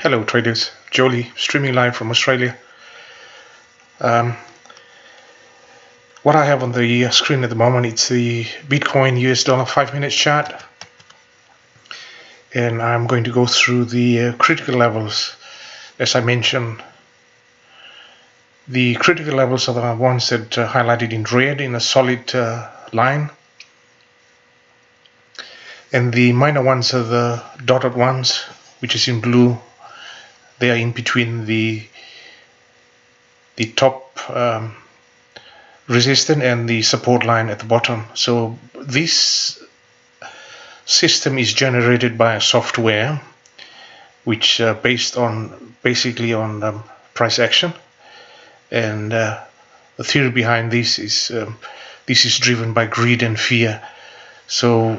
Hello traders, Jolie streaming live from Australia. What I have on the screen at the moment, it's the Bitcoin US dollar 5-minute chart, and I'm going to go through the critical levels. As I mentioned, the critical levels are the ones that are highlighted in red in a solid line, and the minor ones are the dotted ones, which is in blue. They are in between the top resistance and the support line at the bottom. So this system is generated by a software which basically on price action, and the theory behind this is driven by greed and fear. So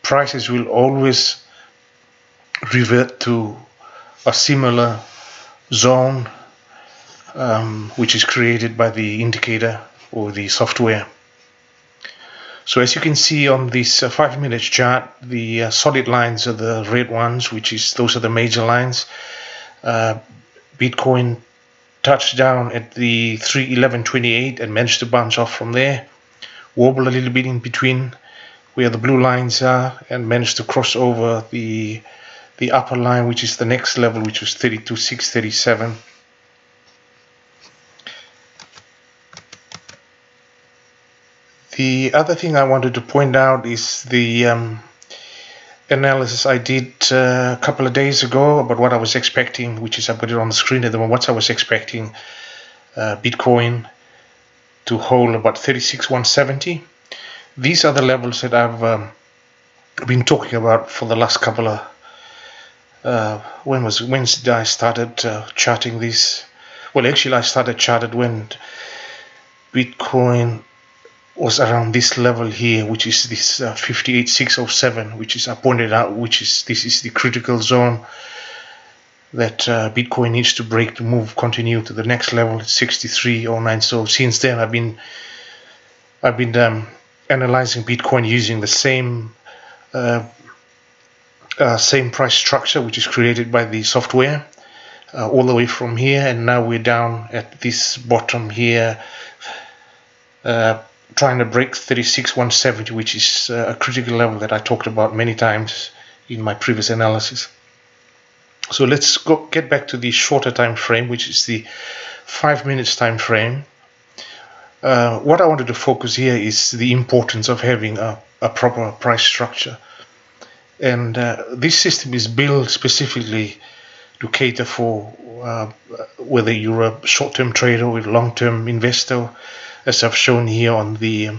prices will always revert to a similar zone which is created by the indicator or the software. So as you can see on this 5-minute chart, the solid lines are the red ones, those are the major lines. Bitcoin touched down at the 311.28 and managed to bounce off from there, wobble a little bit in between where the blue lines are, and managed to cross over the upper line, which is the next level, which was 32,637. The other thing I wanted to point out is the analysis I did a couple of days ago about what I was expecting, which is I put it on the screen at the moment. What I was expecting Bitcoin to hold about 36,170. These are the levels that I've been talking about for the last couple of Wednesday I started charting this. Well, actually I started charted when Bitcoin was around this level here, which is this 58,607, which is, I pointed out, this is the critical zone that Bitcoin needs to break to continue to the next level at 63,09. So since then I've been analyzing Bitcoin using the same price structure which is created by the software all the way from here, and now we're down at this bottom here, trying to break 36,170, which is a critical level that I talked about many times in my previous analysis. So let's get back to the shorter time frame, which is the 5 minutes time frame. What I wanted to focus here is the importance of having a proper price structure. And this system is built specifically to cater for whether you're a short-term trader or a long-term investor, as I've shown here on the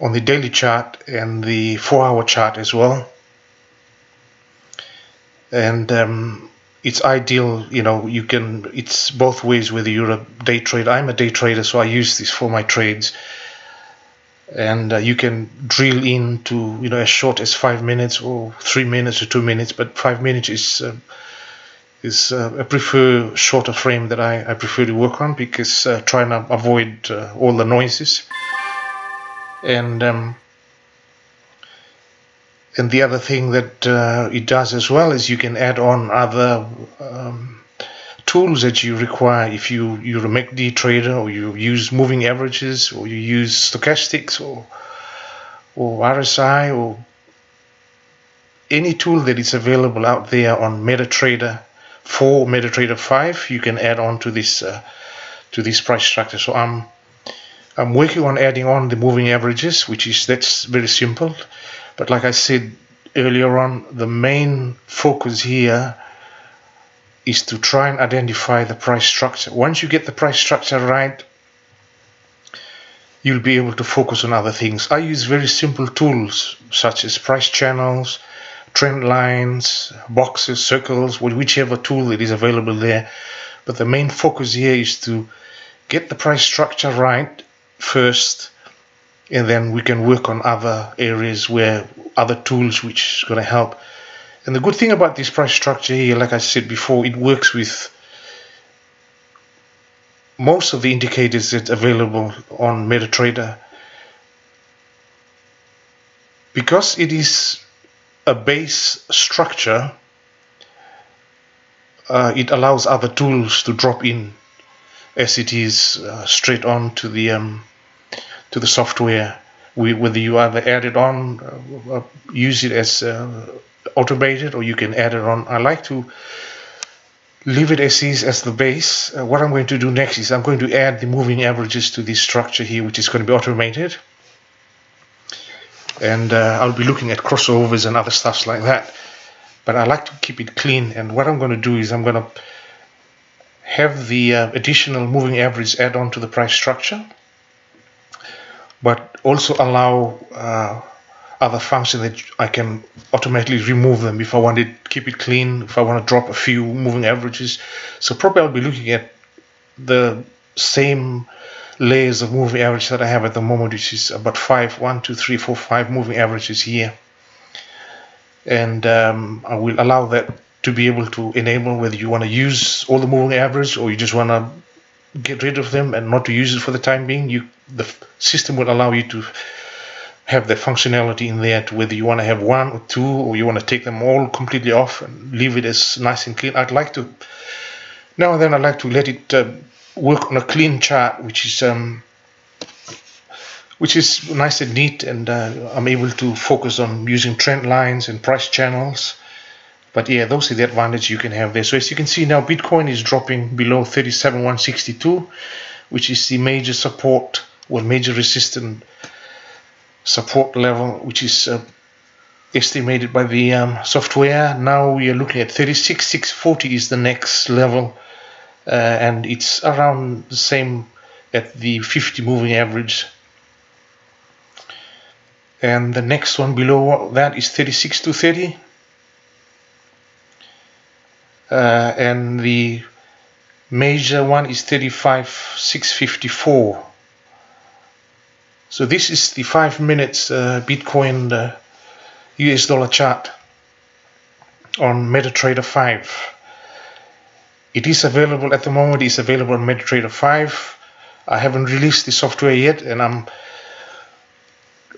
daily chart and the 4-hour chart as well. And it's ideal, it's both ways, whether you're a day trader. I'm a day trader, so I use this for my trades. And you can drill into as short as 5 minutes or 3 minutes or 2 minutes, but 5 minutes is I prefer shorter frame that I prefer to work on, because trying to avoid all the noises. And the other thing that it does as well is you can add on other tools that you require if you're a MACD trader, or you use moving averages, or you use stochastics or RSI, or any tool that is available out there on MetaTrader 4, MetaTrader 5, you can add on to this price structure. So I'm working on adding on the moving averages, that's very simple. But like I said earlier on, the main focus here is to try and identify the price structure. Once you get the price structure right, you'll be able to focus on other things. I use very simple tools such as price channels, trend lines, boxes, circles, whichever tool that is available there. But the main focus here is to get the price structure right first, and then we can work on other areas where other tools which is going to help. And the good thing about this price structure here, like I said before, it works with most of the indicators that's available on MetaTrader. Because it is a base structure, it allows other tools to drop in as it is straight on to the software. Whether you either add it on, use it as automated, or you can add it on. I like to leave it as is as the base. What I'm going to do next is I'm going to add the moving averages to this structure here, which is going to be automated. And I'll be looking at crossovers and other stuffs like that. But I like to keep it clean. And what I'm going to do is I'm going to have the additional moving average add on to the price structure, but also allow other functions that I can automatically remove them if I want to keep it clean, if I want to drop a few moving averages. So probably I'll be looking at the same layers of moving average that I have at the moment, which is about 1, 2, 3, 4, 5 moving averages here. And I will allow that to be able to enable whether you want to use all the moving average or you just want to get rid of them and not to use it for the time being. The system will allow you to have the functionality in there to whether you want to have 1 or 2, or you want to take them all completely off and leave it as nice and clean. I'd like to now and then I'd like to let it work on a clean chart, which is nice and neat, and I'm able to focus on using trend lines and price channels. But yeah, those are the advantages you can have there. So as you can see now, Bitcoin is dropping below 37,162, which is the major support or major resistance support level, which is estimated by the software. Now we are looking at 36,640 is the next level, and it's around the same at the 50 moving average. And the next one below that is 36,230. And the major one is 35,654. So this is the 5 minutes Bitcoin US dollar chart on MetaTrader 5. It is available at the moment. It's available on MetaTrader 5. I haven't released the software yet, and I'm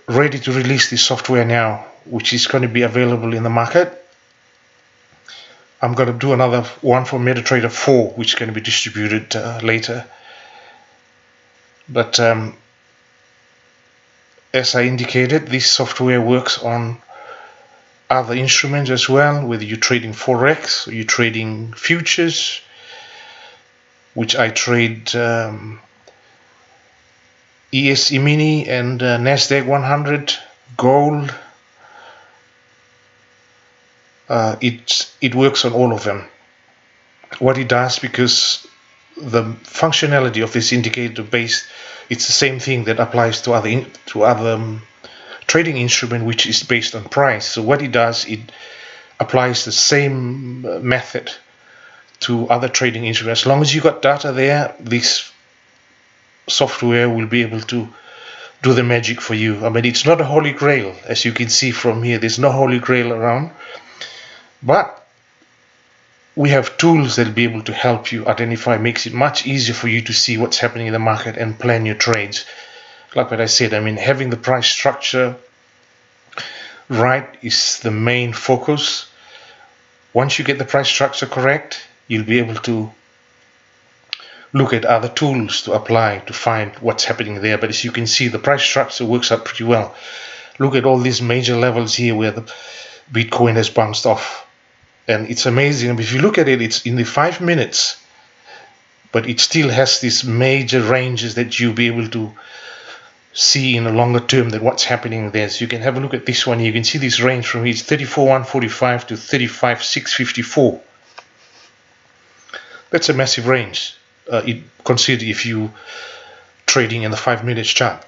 ready to release this software now, which is going to be available in the market. I'm going to do another one for MetaTrader 4, which is going to be distributed later. But as I indicated, this software works on other instruments as well, whether you're trading Forex or you're trading futures, which I trade ESE Mini and NASDAQ 100, gold. It works on all of them. What it does, because the functionality of this indicator base, it's the same thing that applies to other trading instrument, which is based on price. So what it does, it applies the same method to other trading instruments. As long as you got data there, this software will be able to do the magic for you. I mean, it's not a holy grail, as you can see from here. There's no holy grail around. But we have tools that will be able to help you identify, makes it much easier for you to see what's happening in the market and plan your trades. Like what I said, I mean, having the price structure right is the main focus. Once you get the price structure correct, you'll be able to look at other tools to apply to find what's happening there. But as you can see, the price structure works out pretty well. Look at all these major levels here where the Bitcoin has bounced off. And it's amazing. If you look at it, it's in the 5 minutes, but it still has these major ranges that you'll be able to see in a longer term than what's happening there. So you can have a look at this one. You can see this range from here. It's 34,145 to 35,654. That's a massive range. Consider if you trading in the 5 minutes chart.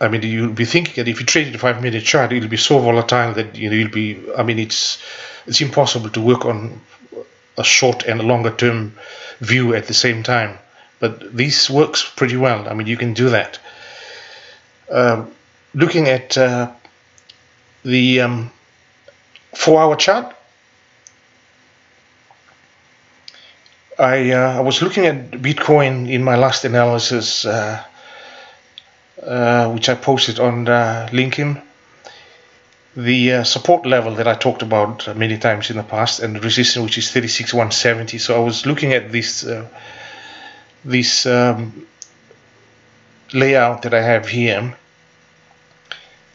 I mean, you'll be thinking that if you trade in the 5 minute chart, it'll be so volatile that you'll be. I mean, it's impossible to work on a short and a longer term view at the same time. But this works pretty well. I mean, you can do that. Looking at the 4-hour chart, I was looking at Bitcoin in my last analysis, which I posted on LinkedIn, the support level that I talked about many times in the past, and the resistance, which is 36,170. So I was looking at this layout that I have here,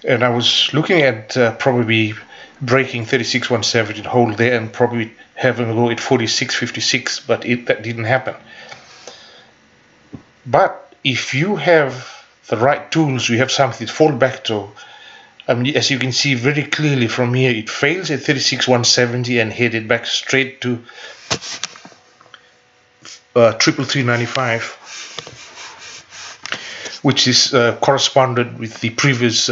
and I was looking at probably breaking 36,170 and hold there, and probably having a go at 46.56, but that didn't happen. But if you have the right tools, you have something to fall back to. I mean, as you can see very clearly from here, it fails at 36,170 and headed back straight to 33395, which is corresponded with the previous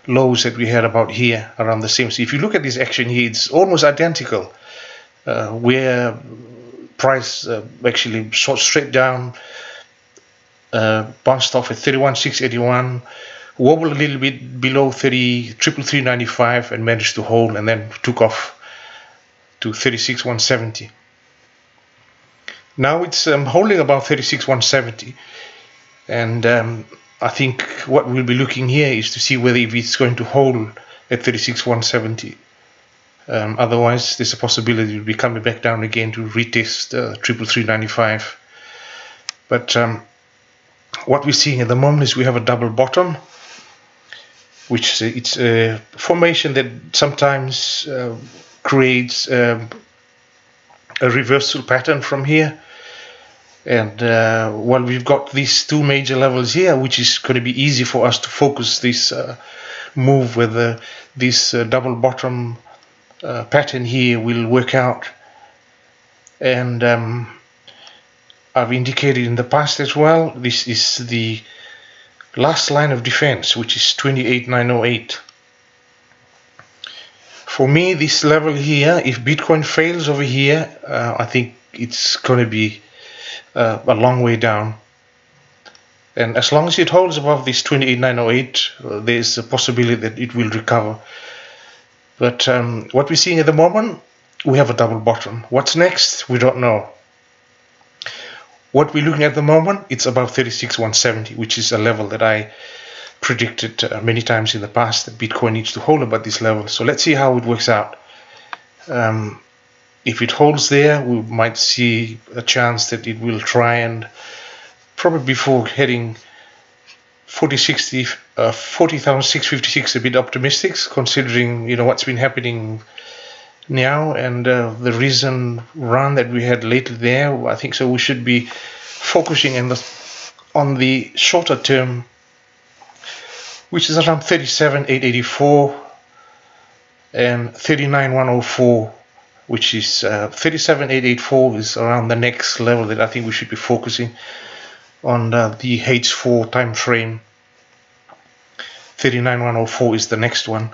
lows that we had about here around the same. So if you look at this action here, it's almost identical, where price actually shot straight down, bounced off at 31,681. Wobbled a little bit below 33,395 and managed to hold, and then took off to 36,170. Now it's holding about 36,170, and I think what we'll be looking here is to see whether if it's going to hold at 36,170. Otherwise, there's a possibility it'll be coming back down again to retest 33,395. But what we're seeing at the moment is we have a double bottom, which it's a formation that sometimes creates a reversal pattern from here. And while we've got these two major levels here, which is going to be easy for us to focus this move, whether this double bottom pattern here will work out. And I've indicated in the past as well, this is the last line of defense, which is 28,908. For me, this level here, if Bitcoin fails over here, I think it's going to be a long way down. And as long as it holds above this 28,908, there's a possibility that it will recover. But what we're seeing at the moment, we have a double bottom. What's next? We don't know. What we're looking at the moment, it's about 36,170, which is a level that I predicted many times in the past that Bitcoin needs to hold about this level. So let's see how it works out. If it holds there, we might see a chance that it will try and probably before heading 40,656, a bit optimistic considering what's been happening now, and the recent run that we had lately there. I think so we should be focusing on the shorter term, which is around 37,884 and 39,104, which is 37,884 is around the next level that I think we should be focusing on. The H4 time frame. 39,104 is the next one.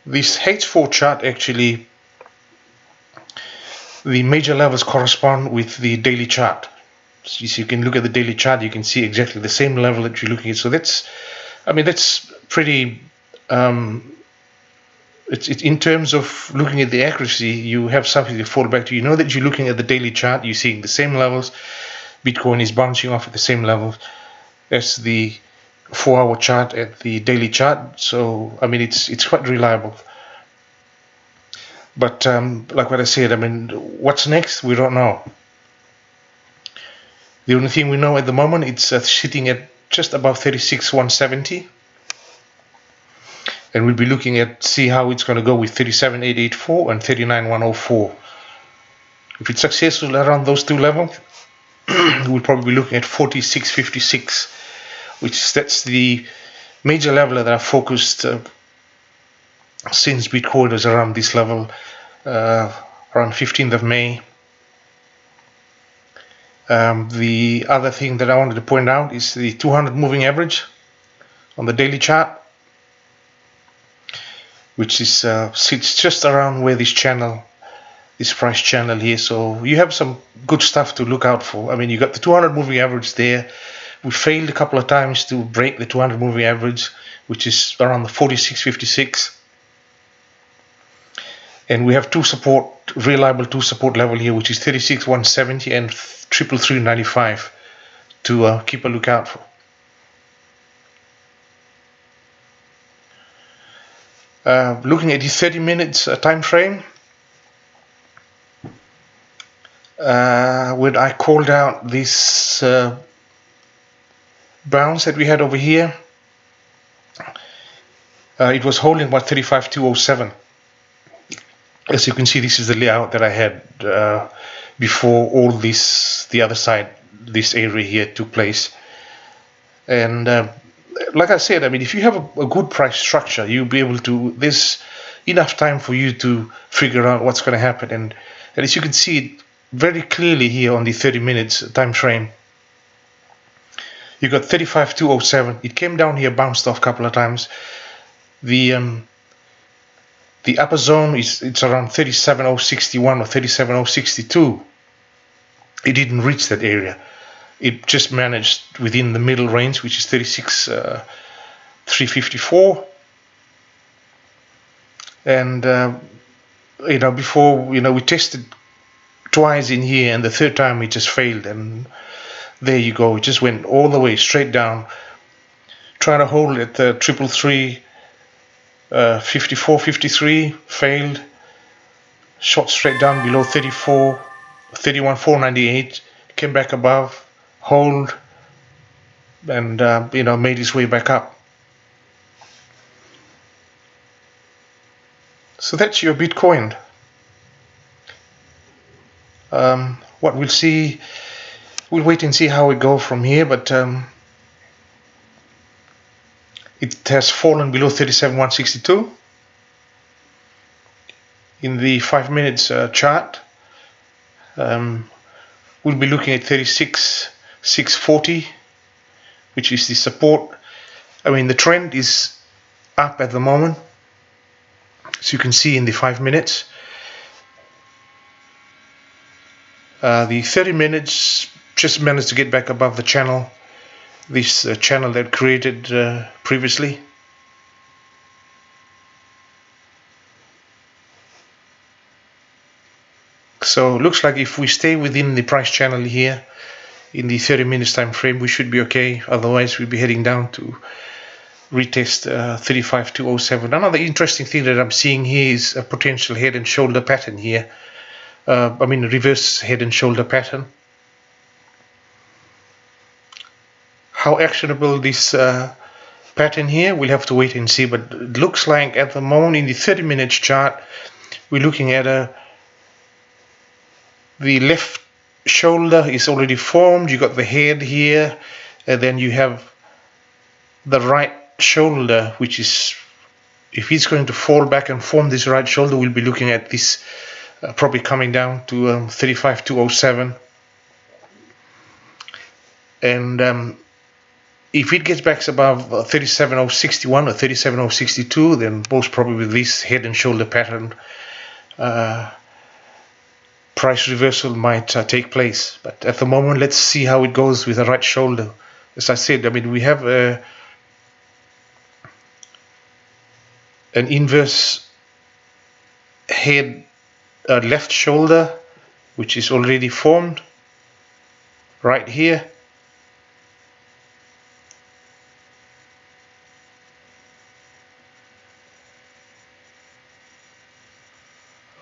This H4 chart, actually, the major levels correspond with the daily chart. So you can look at the daily chart, you can see exactly the same level that you're looking at. So that's pretty, it's in terms of looking at the accuracy, you have something to fall back to. You know that you're looking at the daily chart, you're seeing the same levels. Bitcoin is bouncing off at the same levels as the 4-hour chart at the daily chart. So it's quite reliable. But like what I said, what's next, we don't know. The only thing we know at the moment, it's sitting at just above 36,170, and we'll be looking at see how it's going to go with 37,884 and 39,104. If it's successful around those two levels, we'll probably be looking at 46.56, that's the major level that I focused since Bitcoin was around this level, around 15th of May. The other thing that I wanted to point out is the 200 moving average on the daily chart, which is sits just around where this price channel here. So you have some good stuff to look out for. You got the 200 moving average there. We failed a couple of times to break the 200 moving average, which is around the 46.56. And we have reliable two support level here, which is 36,170 and 33,395 to keep a lookout for. Looking at the 30 minutes time frame, when I called out this bounce that we had over here, it was holding about 35,207. As you can see, this is the layout that I had before all this, the other side, this area here took place. And like I said, I mean, if you have a good price structure, you'll be able to, there's enough time for you to figure out what's going to happen. And as you can see it very clearly here on the 30 minutes time frame, you got 35,207. It came down here, bounced off a couple of times. The upper zone it's around 37,061 or 37,062. It didn't reach that area. It just managed within the middle range, which is 36,354. And before, we tested twice in here, and the third time it just failed. And there you go. It just went all the way straight down, trying to hold at the 333. 54, 53, failed, shot straight down below 34, 31, 498, came back above, hold, and made its way back up. So that's your Bitcoin. What we'll see, we'll wait and see how it goes from here, but it has fallen below 37,162 in the 5 minutes chart. We'll be looking at 36,640, which is the support. I mean, the trend is up at the moment, as you can see in the 5 minutes. The 30 minutes just managed to get back above the channel, this channel that created previously. So it looks like if we stay within the price channel here in the 30 minutes time frame, we should be okay. Otherwise we'll be heading down to retest 35,207. Another interesting thing that I'm seeing here is a potential head and shoulder pattern here. Reverse head and shoulder pattern. How actionable this pattern here, we'll have to wait and see, but it looks like at the moment in the 30 minutes chart, we're looking at the left shoulder is already formed. You got the head here, and then you have the right shoulder, which is, if it's going to fall back and form this right shoulder, we'll be looking at this probably coming down to 35,207. And if it gets back above 37,061 or 37,062, then most probably this head and shoulder pattern price reversal might take place. But at the moment, let's see how it goes with the right shoulder. As I said, we have an inverse head left shoulder, which is already formed right here.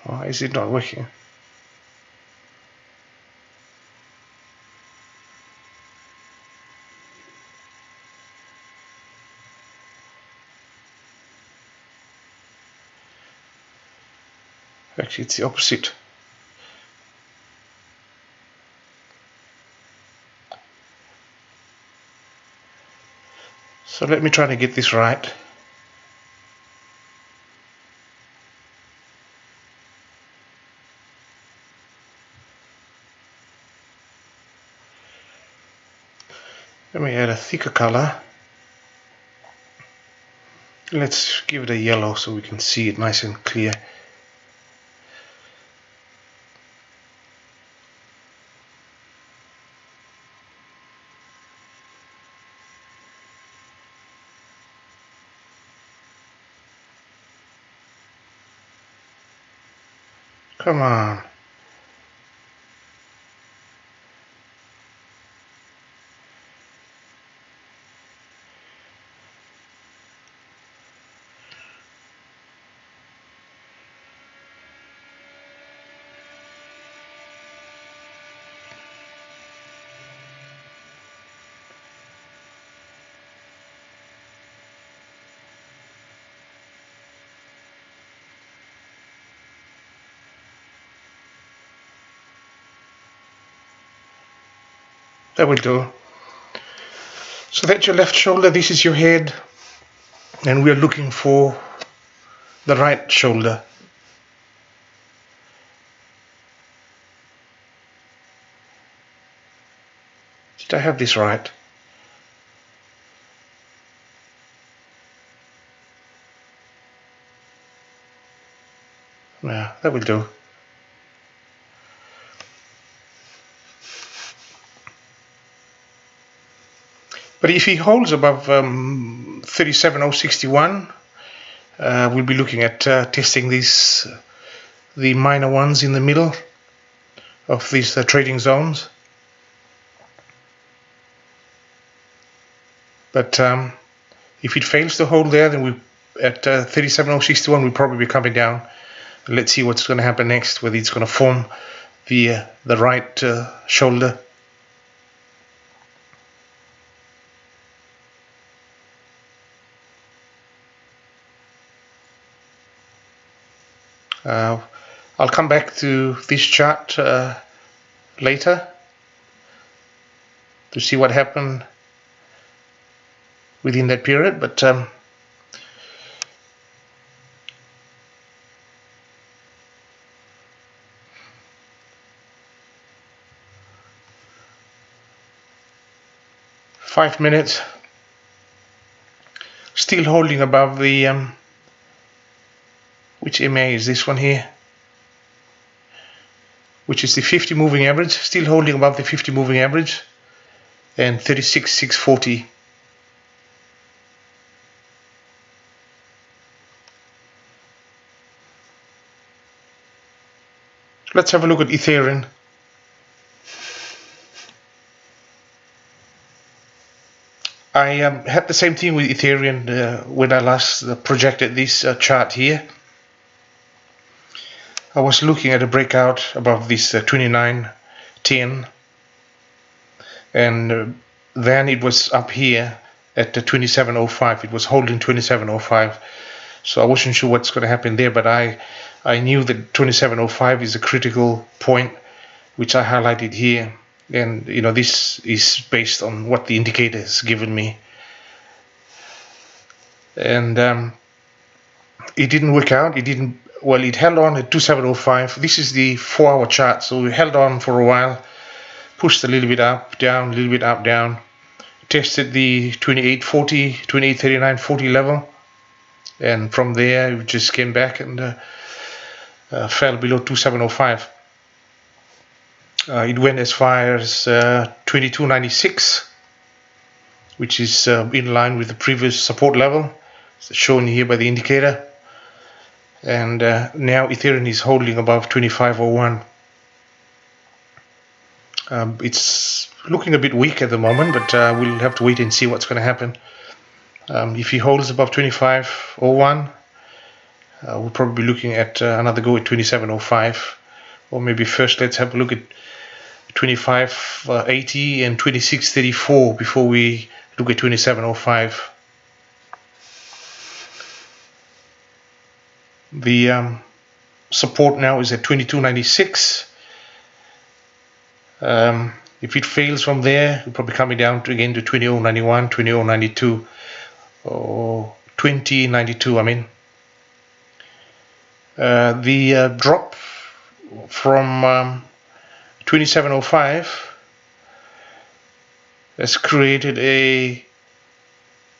Why is it not working? Actually, it's the opposite. So let me try to get this right. Let me add a thicker color. Let's give it a yellow so we can see it nice and clear. Come on. That will do. So that's your left shoulder, this is your head, and we are looking for the right shoulder. Did I have this right? Yeah, that will do. But if he holds above 37,061, we'll be looking at testing these, the minor ones in the middle of these trading zones. But if it fails to hold there, then we at 37,061 we'll probably be coming down. Let's see what's going to happen next, whether it's going to form the right shoulder. I'll come back to this chart later to see what happened within that period, but 5 minutes, still holding above the which MA is this one here, which is the 50 moving average, still holding above the 50 moving average, and 36,640. Let's have a look at Ethereum. I had the same thing with Ethereum when I last projected this chart here. I was looking at a breakout above this 29.10, and then it was up here at the 27.05. It was holding 27.05, so I wasn't sure what's going to happen there, but I knew that 27.05 is a critical point, which I highlighted here. And you know, this is based on what the indicator has given me, and it didn't work out. It didn't. Well, it held on at 2705. This is the 4-hour chart, so we held on for a while, pushed a little bit up, down, a little bit up, down, tested the 2840, 2839.40 level, and from there it just came back and fell below 2705. It went as far as 2296, which is in line with the previous support level, it's shown here by the indicator. And now Ethereum is holding above 2501. It's looking a bit weak at the moment, but we'll have to wait and see what's going to happen. If he holds above 2501, we'll probably be looking at another go at 2705. Or maybe first let's have a look at 2580 and 2634 before we look at 2705. The support now is at 2296. If it fails from there, we'll probably coming down to again to 2091, 2092, or 2092. I mean, the drop from 2705 has created a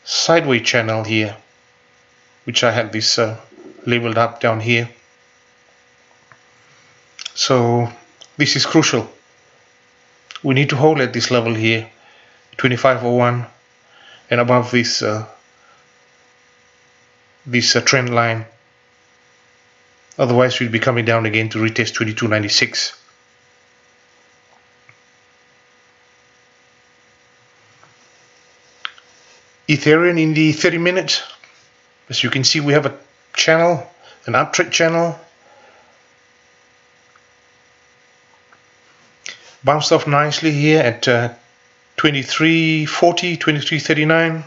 sideways channel here, which I had this labeled up down here. So this is crucial. We need to hold at this level here, 2501, and above this trend line. Otherwise we'll be coming down again to retest 2296. Ethereum in the 30 minutes, as you can see, we have a channel, an uptrend channel, bounced off nicely here at 2340, 2339,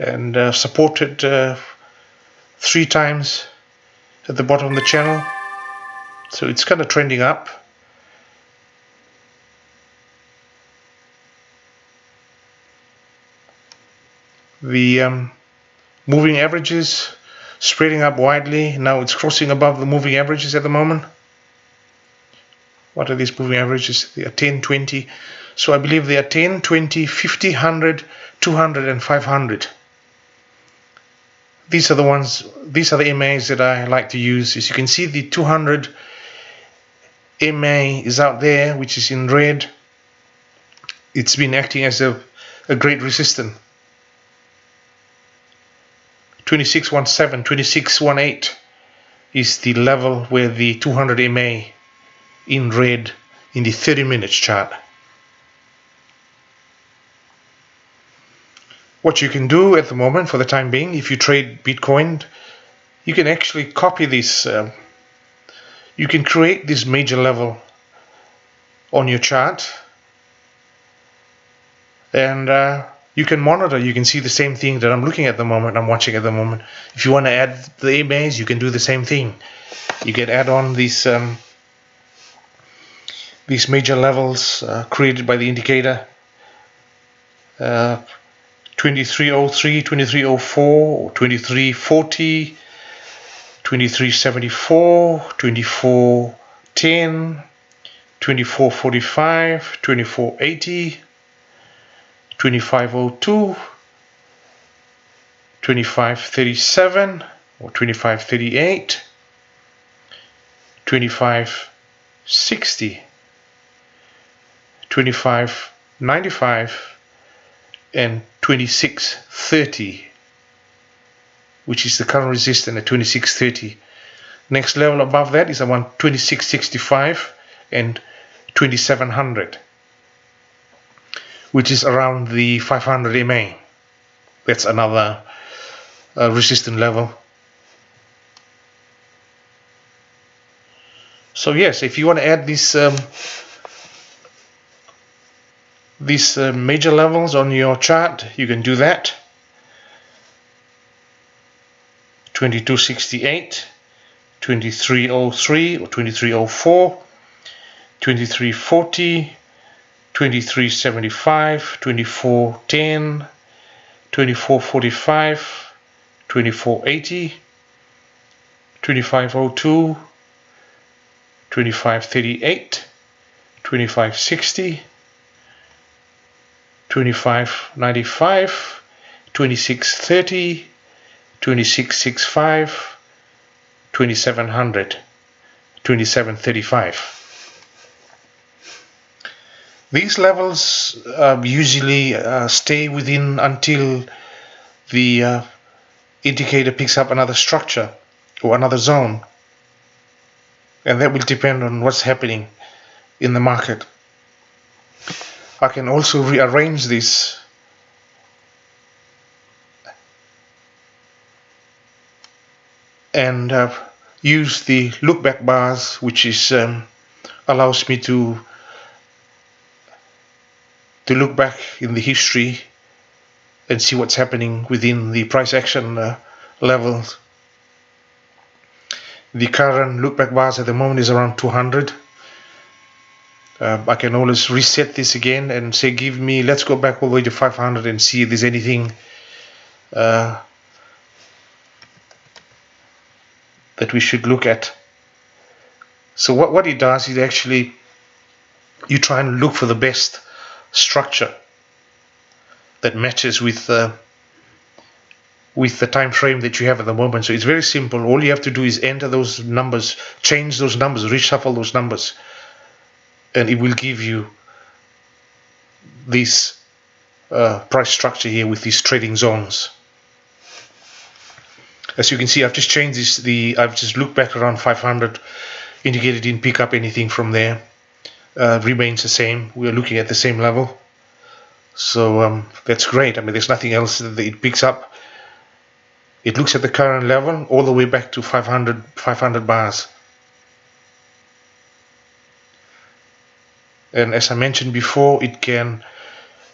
and supported 3 times at the bottom of the channel. So it's kind of trending up. The moving averages spreading up widely. Now it's crossing above the moving averages at the moment. What are these moving averages? They are 10, 20. So I believe they are 10, 20, 50, 100, 200 and 500. These are the ones, these are the MAs that I like to use. As you can see, the 200 MA is out there, which is in red. It's been acting as a great resistance. 2617, 2618 is the level where the 200 MA in red in the 30 minutes chart. What you can do at the moment for the time being, if you trade Bitcoin, you can actually copy this. You can create this major level on your chart, and you can monitor. You can see the same thing that I'm looking at the moment, I'm watching at the moment. If you want to add the MAs, you can do the same thing. You can add on these major levels created by the indicator. 2303, 2304, 2340, 2374, 2410, 2445, 2480, 2502, 2537 or 2538, 2560, 2595 and 2630, which is the current resistance at 2630. Next level above that is around 2665 and 2700, which is around the 500 MA. That's another resistance level. So yes, if you want to add these major levels on your chart, you can do that. 2268, 2303 or 2304, 2340, 2375, 2410, 2445, 2480, 2502, 2538, 2560, 2595, 2630, 2665, 2700, 2735. These levels usually stay within until the indicator picks up another structure or another zone, and that will depend on what's happening in the market. I can also rearrange this and use the look back bars, which is allows me to look back in the history and see what's happening within the price action levels. The current look back bars at the moment is around 200. I can always reset this again and say, let's go back all the way to 500 and see if there's anything that we should look at. So what it does is actually you try and look for the best structure that matches with the time frame that you have at the moment. So it's very simple. All you have to do is enter those numbers, change those numbers, reshuffle those numbers, and it will give you this price structure here with these trading zones. As you can see, I've just changed this. I've just looked back around 500. Indicator didn't pick up anything from there. Remains the same. We're looking at the same level. So that's great. I mean, there's nothing else that it picks up. It looks at the current level all the way back to 500 bars. And as I mentioned before, it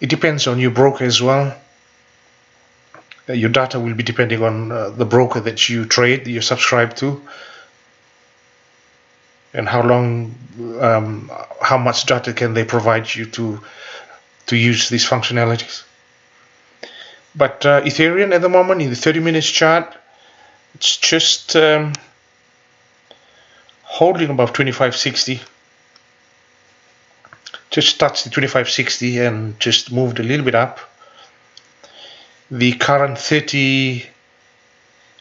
depends on your broker as well. Your data will be depending on the broker that you trade, you subscribe to, and how much data can they provide you to use these functionalities. But Ethereum at the moment in the 30 minutes chart, it's just holding above 2560. Just touched the 2560 and just moved a little bit up. The current 30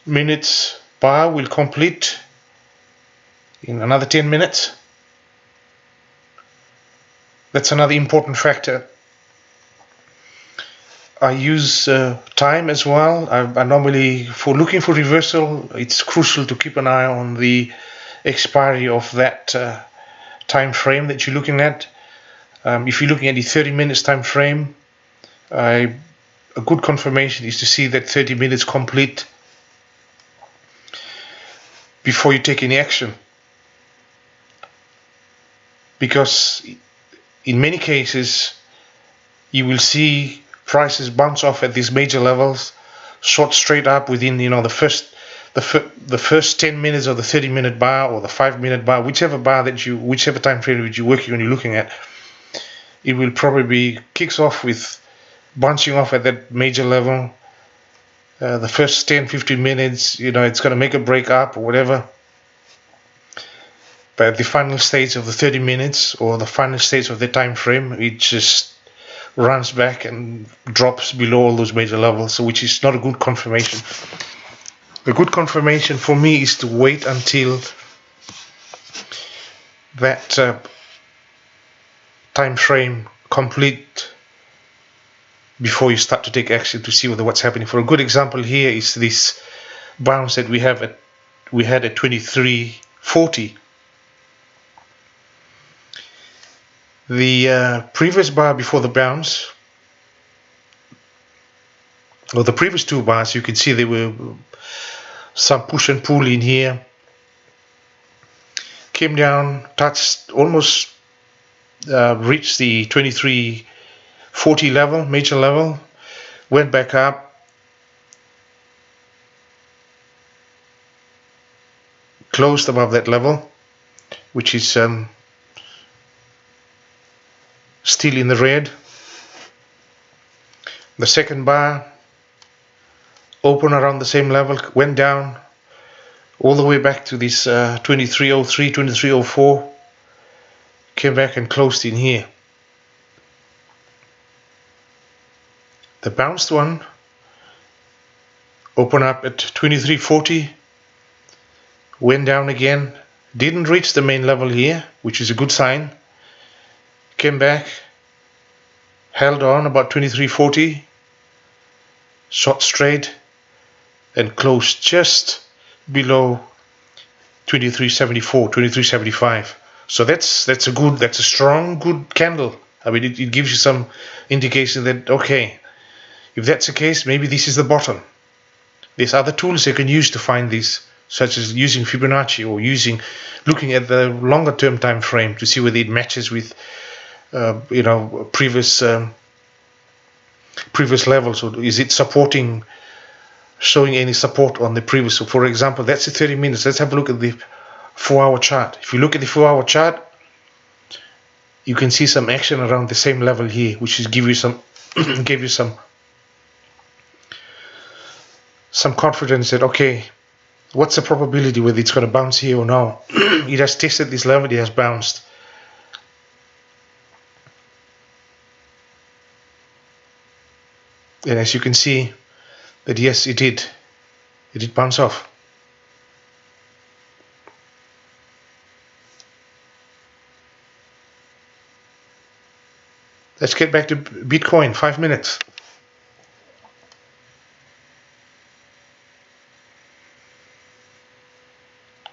minutes bar will complete in another 10 minutes. That's another important factor. I use time as well. I normally, for looking for reversal, it's crucial to keep an eye on the expiry of that time frame that you're looking at. If you're looking at the 30 minutes time frame, a good confirmation is to see that 30 minutes complete before you take any action, because in many cases you will see prices bounce off at these major levels, short straight up within the first 10 minutes of the 30-minute bar or the 5-minute bar, whichever time frame that you're working on, you're looking at. It will probably kicks off with bouncing off at that major level. The first 10-15 minutes, it's going to make a break up or whatever. But at the final stage of the 30 minutes or the final stage of the time frame, it just runs back and drops below all those major levels, so which is not a good confirmation. A good confirmation for me is to wait until that time frame complete before you start to take action to see what's happening. For a good example here is this bounce that we had at 2340. The previous bar before the bounce, or the previous two bars, you can see there were some push and pull in here. Came down, touched, almost reached the 2340 level, major level, went back up, closed above that level, which is still in the red. The second bar open around the same level, went down all the way back to this 2303, 2304, came back and closed in here. The bounced one opened up at 2340, went down again, didn't reach the main level here, which is a good sign. Came back, held on about 2340, shot straight, and closed just below 2374, 2375. So that's a strong, good candle. I mean, it gives you some indication that, okay, if that's the case, maybe this is the bottom. There's other tools you can use to find this, such as using Fibonacci or looking at the longer term time frame to see whether it matches with previous levels, or is it showing any support on the previous. So for example, that's the 30 minutes. Let's have a look at the 4-hour chart. If you look at the 4-hour chart, you can see some action around the same level here, which is give you some confidence that, okay, what's the probability whether it's going to bounce here or no. It has tested this level, it has bounced. And as you can see, that yes, it did bounce off. Let's get back to Bitcoin, 5 minutes.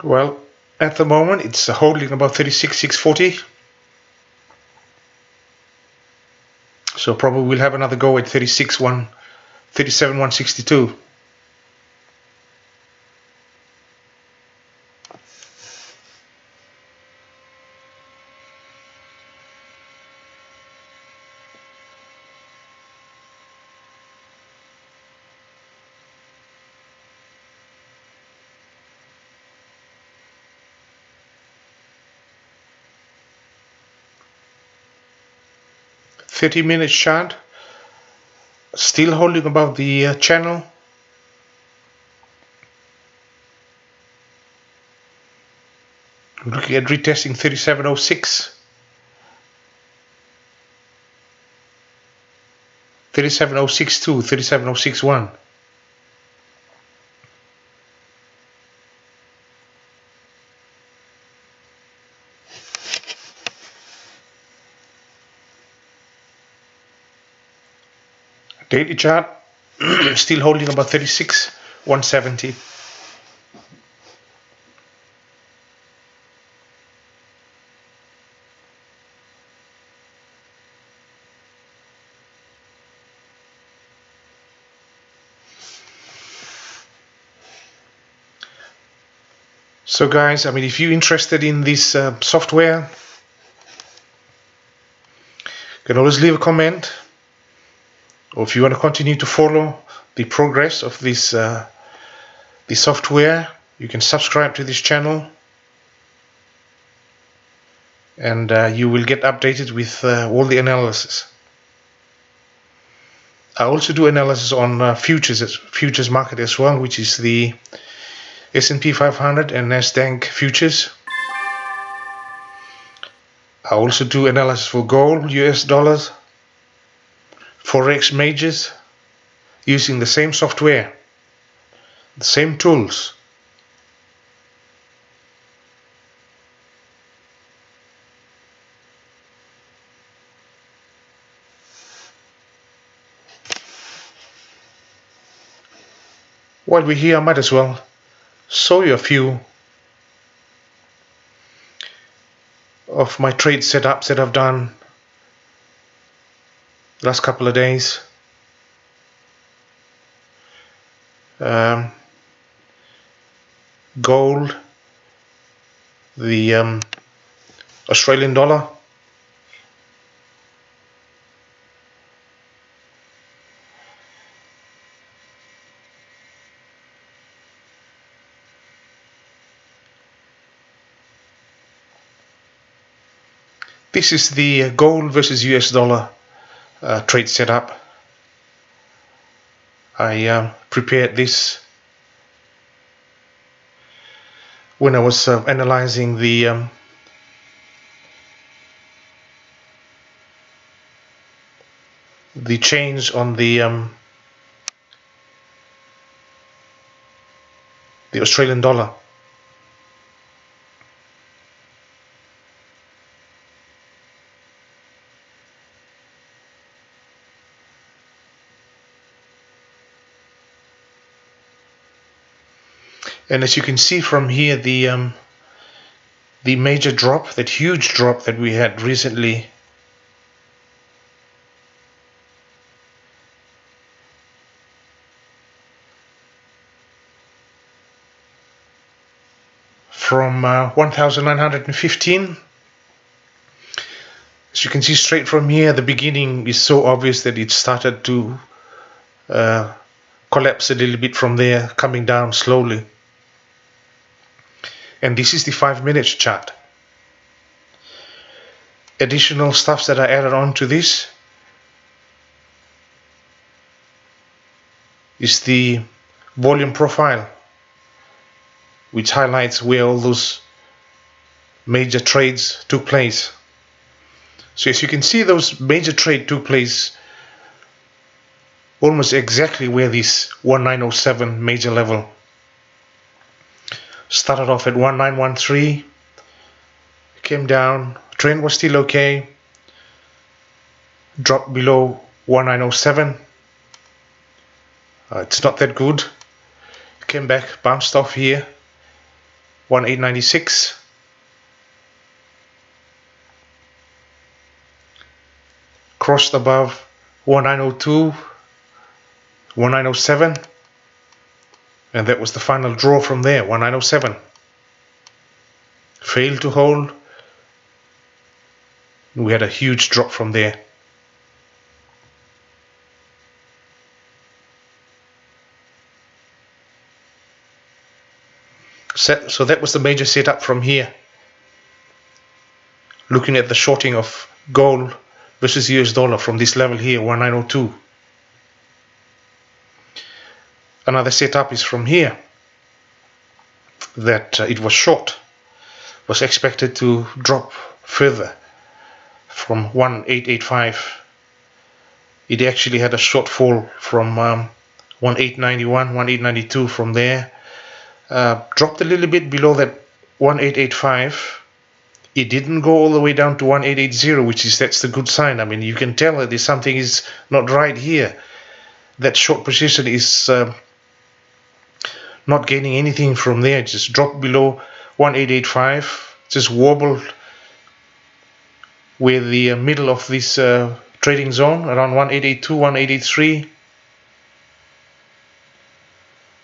Well, at the moment it's holding about 36,640. So probably we'll have another go at 37,162. .30 minutes chart. Still holding above the channel. Looking at retesting 3706. 37062, 37061. Daily chart still holding about 36, 170. So guys, I mean, if you're interested in this software, you can always leave a comment, or if you want to continue to follow the progress of this software, you can subscribe to this channel, and you will get updated with all the analysis. I also do analysis on futures market as well, which is the S&P 500 and Nasdaq futures. I also do analysis for gold, US dollars, forex majors, using the same software, the same tools. While we're here, I might as well show you a few of my trade setups that I've done the last couple of days. Gold, the Australian dollar, this is the gold versus US dollar trade setup. I prepared this when I was analyzing the change on the Australian dollar. And as you can see from here, the major drop, that huge drop that we had recently, from 1915. As you can see straight from here, the beginning is so obvious that it started to collapse a little bit from there, coming down slowly. And this is the 5-minute chart. Additional stuff that I added on to this is the volume profile, which highlights where all those major trades took place. So as you can see, those major trades took place almost exactly where this 1907 major level started off at 1913, came down, trend was still okay, dropped below 1907. It's not that good. Came back, bounced off here, 1896. Crossed above 1902, 1907. And that was the final draw from there, 1907. Failed to hold. We had a huge drop from there. So that was the major setup from here. Looking at the shorting of gold versus US dollar from this level here, 1902. Another setup is from here, that it was short, was expected to drop further from 1885. It actually had a shortfall from 1891, 1892. From there, dropped a little bit below that 1885. It didn't go all the way down to 1880, that's the good sign. I mean, you can tell that there's something is not right here. That short position is not gaining anything from there. It just dropped below 1885, just wobbled where the middle of this trading zone, around 1882, 1883.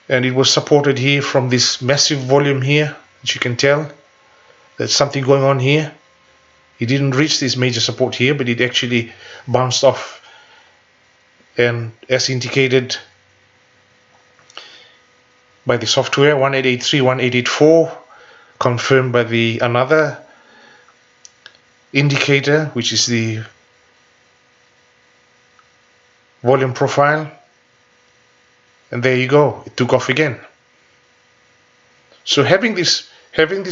And it was supported here from this massive volume here, which you can tell there's something going on here. It didn't reach this major support here, but it actually bounced off, and as indicated by the software, 1883, 1884, confirmed by the another indicator, which is the volume profile, and there you go, it took off again. So having this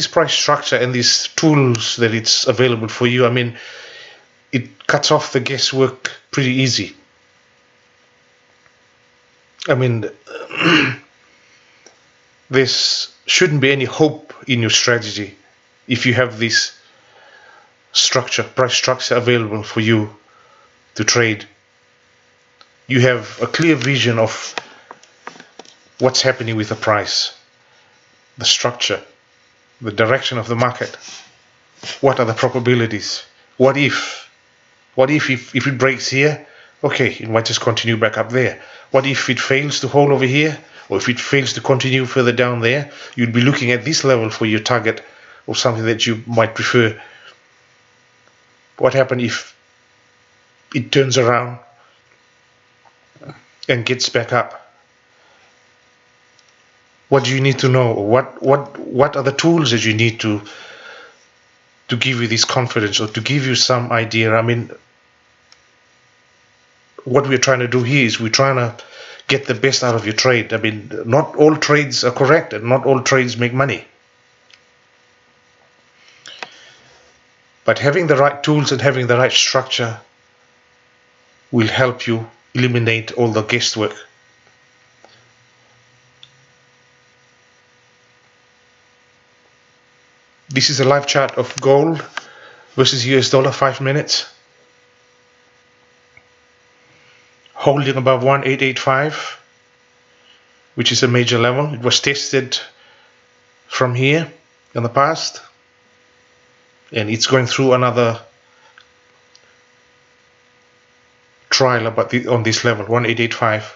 price structure and these tools that it's available for you, I mean, it cuts off the guesswork pretty easy. I mean, there shouldn't be any hope in your strategy if you have this price structure available for you to trade. You have a clear vision of what's happening with the price, the structure, the direction of the market. What are the probabilities? What if it breaks here? Okay, it might just continue back up there. What if it fails to hold over here? Or if it fails to continue further down there? You'd be looking at this level for your target, or something that you might prefer. What happens if it turns around and gets back up? What do you need to know? What are the tools that you need to give you this confidence, or to give you some idea? I mean, what we're trying to do here is we're trying to get the best out of your trade. I mean, not all trades are correct, and not all trades make money. But having the right tools and having the right structure will help you eliminate all the guesswork. This is a live chart of gold versus US dollar, 5 minutes. Holding above 1885, which is a major level. It was tested from here in the past, and it's going through another trial on this level, 1885.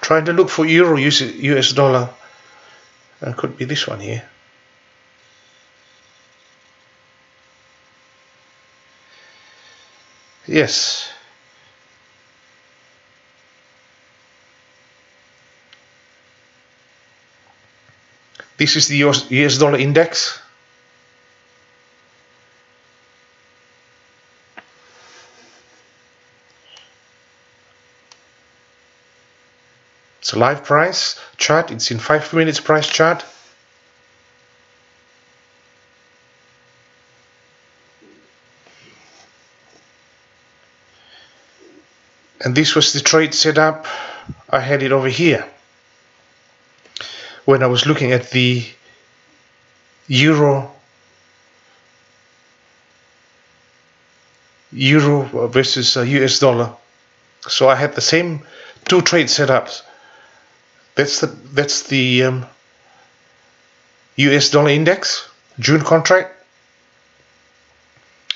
Trying to look for euro US dollar. It could be this one here. Yes. This is the US dollar index. It's a live price chart. It's in 5 minutes price chart. And this was the trade setup. I had it over here when I was looking at the euro versus US dollar. So I had the same two trade setups. That's the US dollar index, June contract.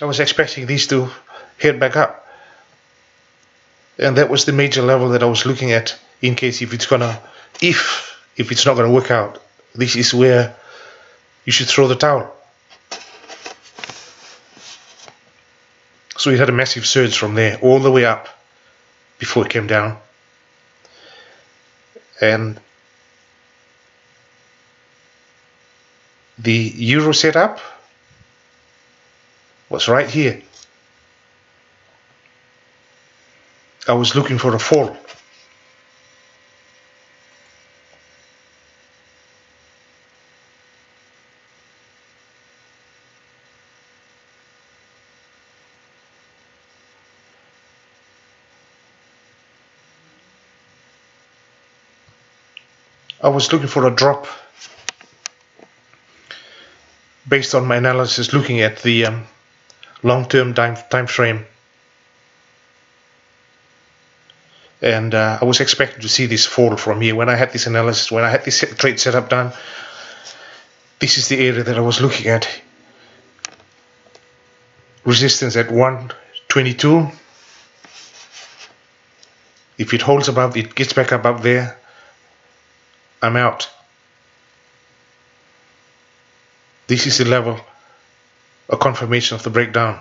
I was expecting these to head back up, and that was the major level that I was looking at in case if if it's not going to work out, this is where you should throw the towel. So it had a massive surge from there all the way up before it came down. And the euro setup was right here. I was looking for a fall. I was looking for a drop based on my analysis, looking at the long-term time frame, and I was expecting to see this fall from here. When I had this analysis, when I had this trade setup done, this is the area that I was looking at. Resistance at 122. If it holds above, it gets back up there, I'm out. This is the level, a confirmation of the breakdown.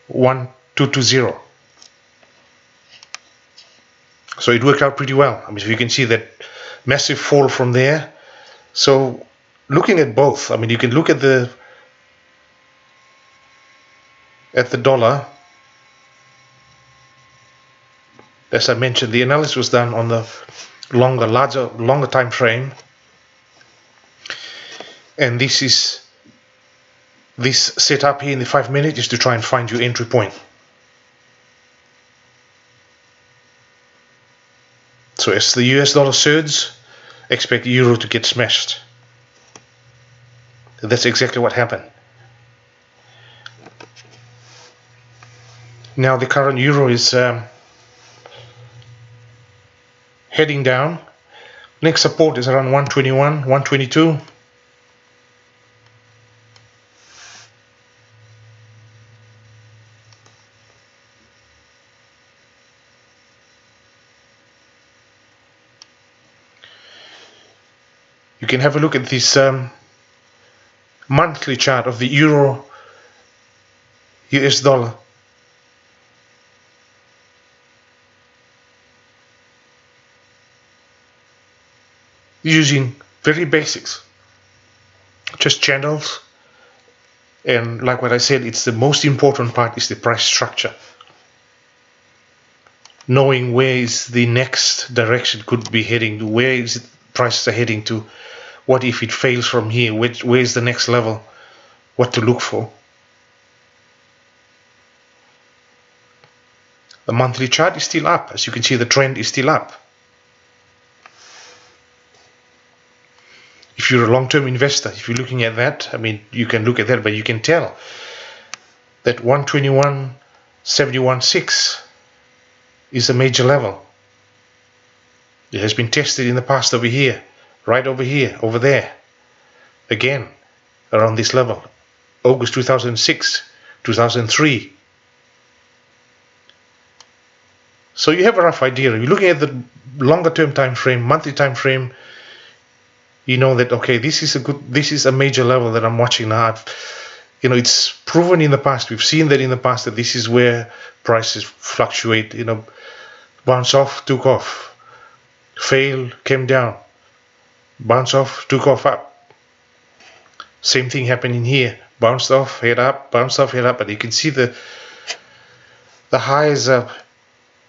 1220. So it worked out pretty well. I mean, you can see that massive fall from there. So looking at both, I mean, you can look at the dollar. As I mentioned, the analysis was done on the longer time frame, and this setup here in the 5 minutes is to try and find your entry point. So as the US dollar surges, expect euro to get smashed. That's exactly what happened. Now the current euro is heading down. Next support is around 121, 122. You can have a look at this monthly chart of the euro US dollar. Using very basics, just channels, and like what I said, it's the most important part is the price structure. Knowing where is the next direction could be heading to, where is prices are heading to, what if it fails from here, where is the next level, what to look for. The monthly chart is still up. As you can see, the trend is still up. If you're a long-term investor, if you're looking at that, I mean, you can look at that, but you can tell that 121.71.6 is a major level. It has been tested in the past over here, right over here, over there. Again, around this level. August 2006, 2003. So you have a rough idea. If you're looking at the longer term time frame, monthly time frame, you know that, okay, this is a major level that I'm watching now. It's proven in the past. We've seen that in the past that this is where prices fluctuate. Bounce off, took off, failed, came down, bounce off, took off, up. Same thing happening here. Bounced off, head up, bounced off, head up. But you can see the highs are.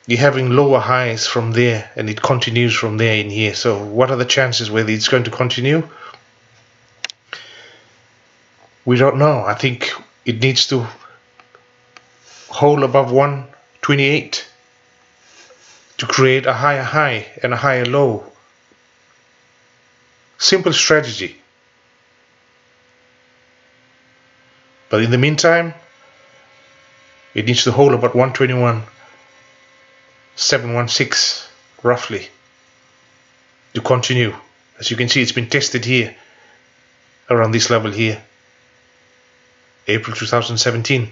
You're having lower highs from there, and it continues from there in here. So what are the chances whether it's going to continue? We don't know. I think it needs to hold above 128 to create a higher high and a higher low. Simple strategy. But in the meantime, it needs to hold about 121.716 roughly to continue. As you can see, it's been tested here around this level here, April 2017.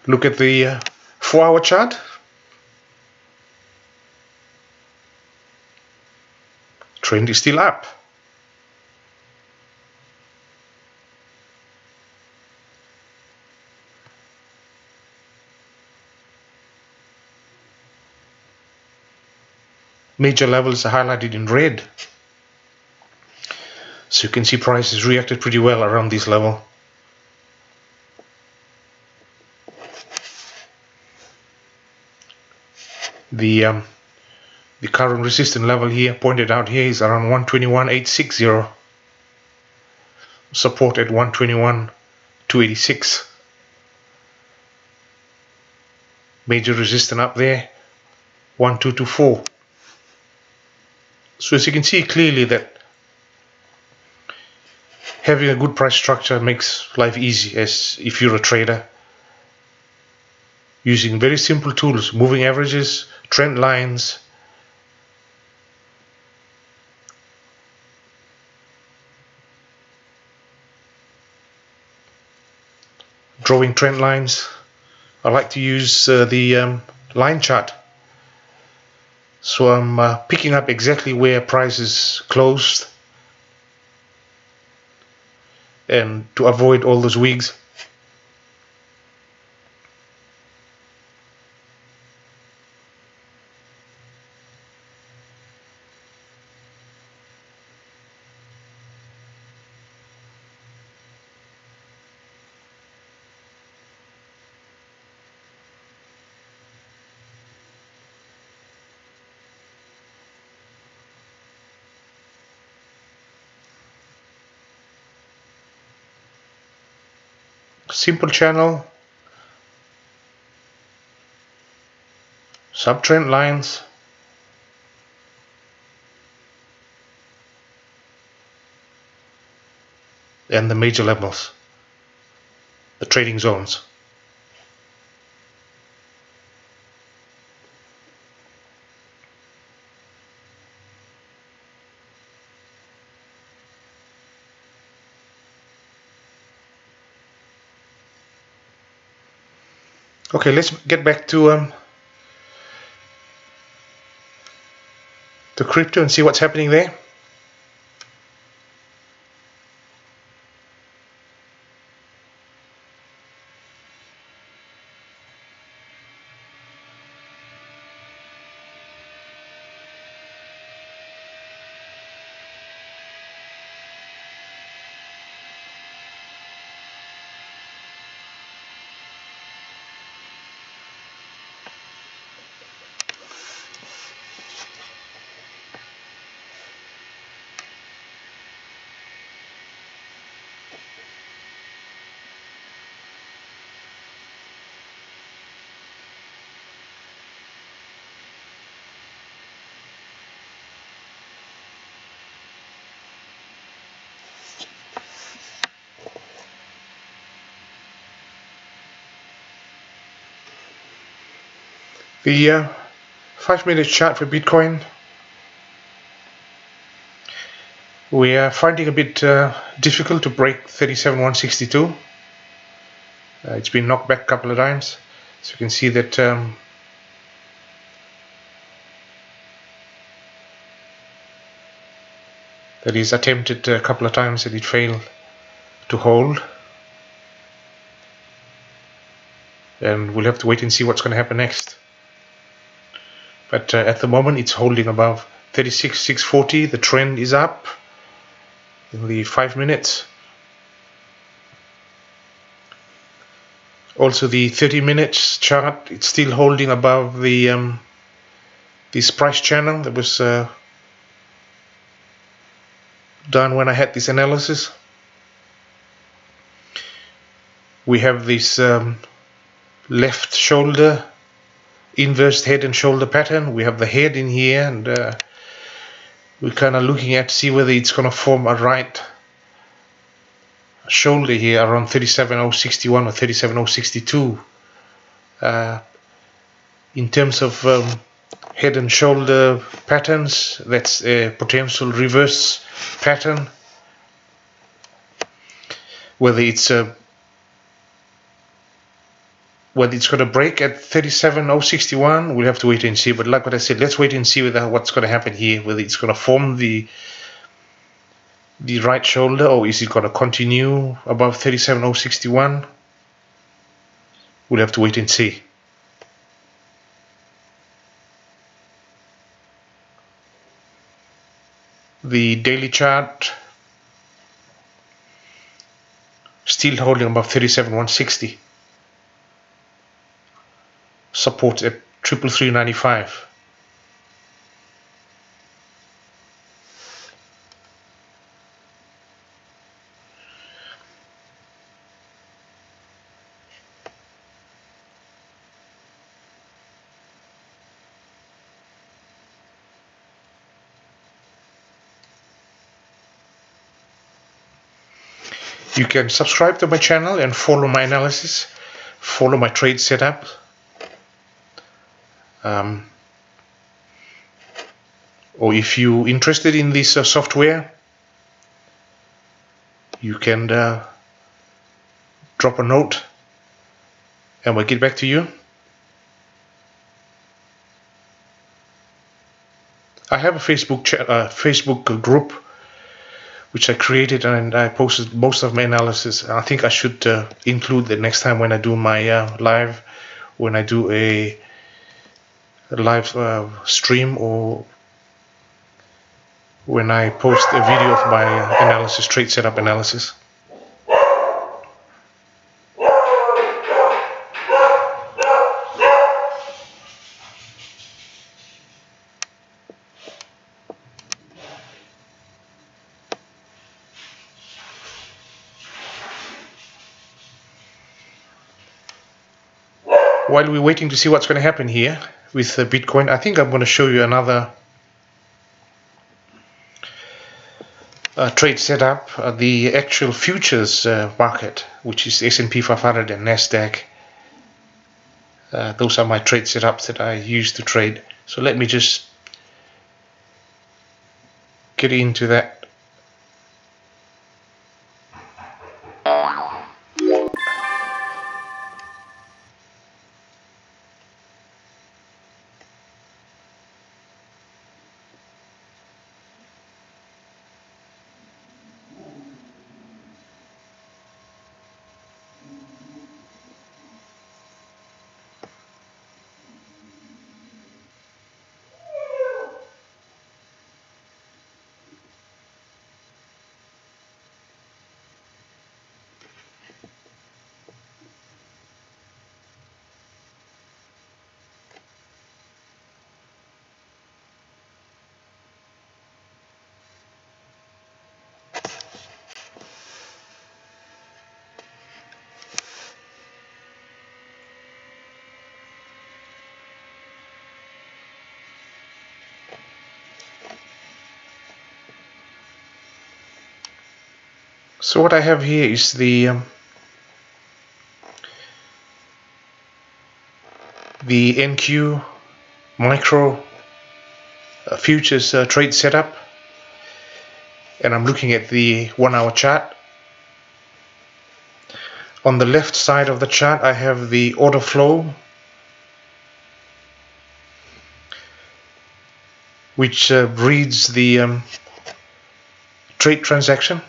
Look at the 4-hour chart. Trend is still up. Major levels are highlighted in red. So you can see prices reacted pretty well around this level. The current resistance level here pointed out here is around 121.860. Support at 121.286. Major resistance up there, 1224. So as you can see clearly that having a good price structure makes life easy as if you're a trader. Using very simple tools, moving averages, trend lines, drawing trend lines. I like to use the line chart. So I'm picking up exactly where prices closed and to avoid all those wigs. Simple channel, subtrend lines, and the major levels, the trading zones. Okay, let's get back to crypto and see what's happening there. The 5-minute chart for Bitcoin. We are finding a bit difficult to break 37,162. It's been knocked back a couple of times. So you can see that that is attempted a couple of times and it failed to hold. And we'll have to wait and see what's going to happen next. But at the moment it's holding above 36,640. The trend is up in the 5 minutes. Also the 30 minutes chart, it's still holding above the this price channel that was done when I had this analysis. We have this left shoulder, inverse head and shoulder pattern. We have the head in here, and we're kind of looking at see whether it's going to form a right shoulder here around 37,061 or 37,062. In terms of head and shoulder patterns, that's a potential reverse pattern. Whether it's whether it's going to break at 37,061, we'll have to wait and see. But like what I said, let's wait and see what's going to happen here, whether it's going to form the right shoulder, or is it going to continue above 37,061. We'll have to wait and see. The daily chart still holding above 37,160. Support at 33.95. You can subscribe to my channel and follow my analysis, follow my trade setup. Or if you're interested in this software, you can drop a note and we'll get back to you. I have a Facebook group which I created, and I posted most of my analysis. I think I should include the next time when I do my live, when I do a live stream, or when I post a video of my analysis, trade setup analysis. While we're waiting to see what's going to happen here with Bitcoin, I think I'm going to show you another trade setup, the actual futures market, which is S&P 500 and NASDAQ. Those are my trade setups that I use to trade. So let me just get into that. So what I have here is the NQ micro futures trade setup, and I'm looking at the 1 hour chart. On the left side of the chart I have the order flow, which reads the trade transaction.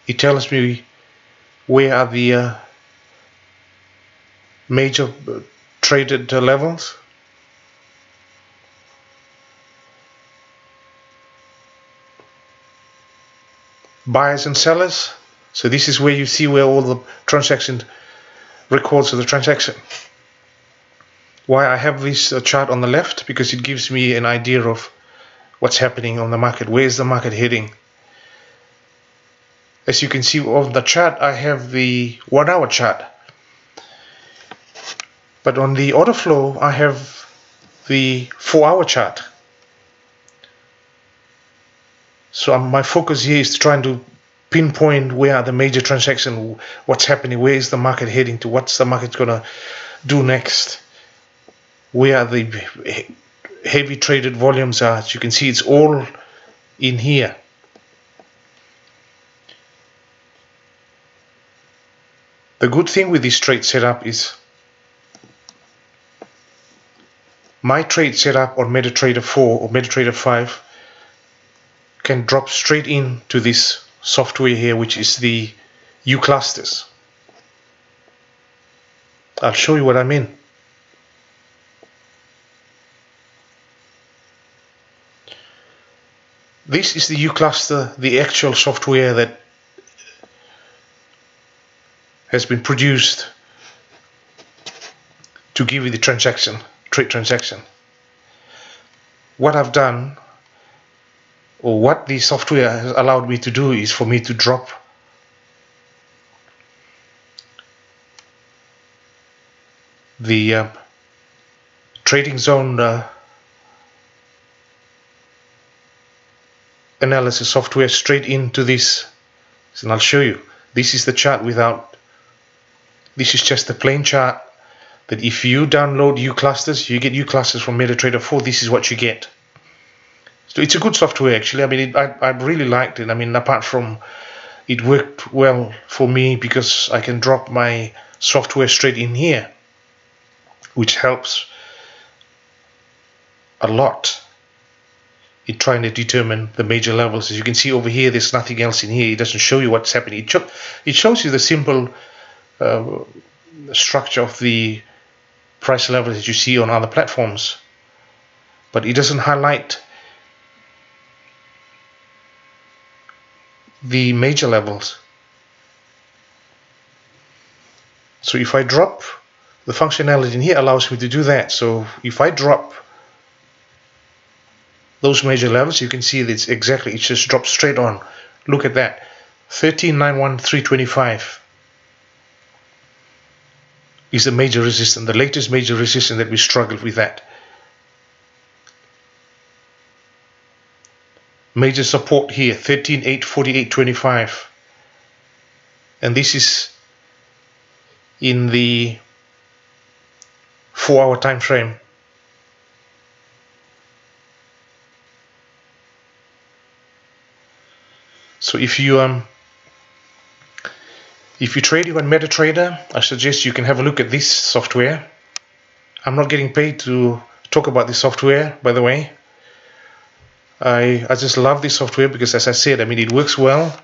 It tells me where are the major traded levels. Buyers and sellers. So this is where you see where all the transaction records of the transaction. Why I have this chart on the left? Because it gives me an idea of what's happening on the market. Where is the market heading? As you can see on the chart, I have the 1 hour chart. But on the order flow, I have the 4 hour chart. So my focus here is trying to pinpoint where are the major transactions, what's happening, where is the market heading to, what's the market going to do next, where are the heavy traded volumes are. As you can see, it's all in here. The good thing with this trade setup is my trade setup on MetaTrader 4 or MetaTrader 5 can drop straight into this software here, which is the U clusters. I'll show you what I mean. This is the U cluster, the actual software that has been produced to give you the trade transaction. What I've done, or what the software has allowed me to do, is for me to drop the trading zone analysis software straight into this. And I'll show you. This is the chart without. This is just the plain chart that if you download U clusters, you get U clusters from MetaTrader 4. This is what you get. So it's a good software actually. I mean, I really liked it. I mean, apart from it worked well for me because I can drop my software straight in here, which helps a lot in trying to determine the major levels. As you can see over here, there's nothing else in here. It doesn't show you what's happening. It shows you the simple structure of the price levels that you see on other platforms, but it doesn't highlight the major levels. So if I drop, the functionality in here allows me to do that. So if I drop those major levels, you can see that it's exactly, it just drops straight on. Look at that, 13,913.25 is the major resistance, the latest major resistance that we struggled with. That major support here, 13,848.25, and this is in the 4-hour time frame. So if you trading on MetaTrader, I suggest you can have a look at this software. I'm not getting paid to talk about this software, by the way. I just love this software because, as I said, I mean, it works well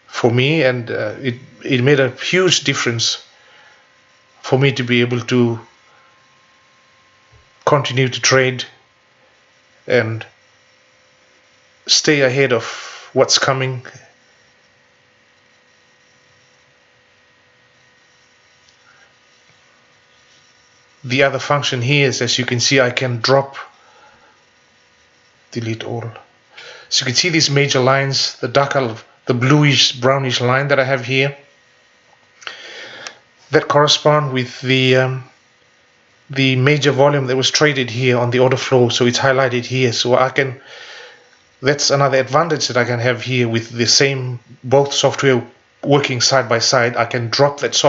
for me, and it made a huge difference for me to be able to continue to trade and stay ahead of what's coming. The other function here is, as you can see, I can delete all. So you can see these major lines, the darker, the bluish, brownish line that I have here, that correspond with the major volume that was traded here on the order flow. So it's highlighted here. So I can, that's another advantage that I can have here with the same, both software working side by side. I can drop that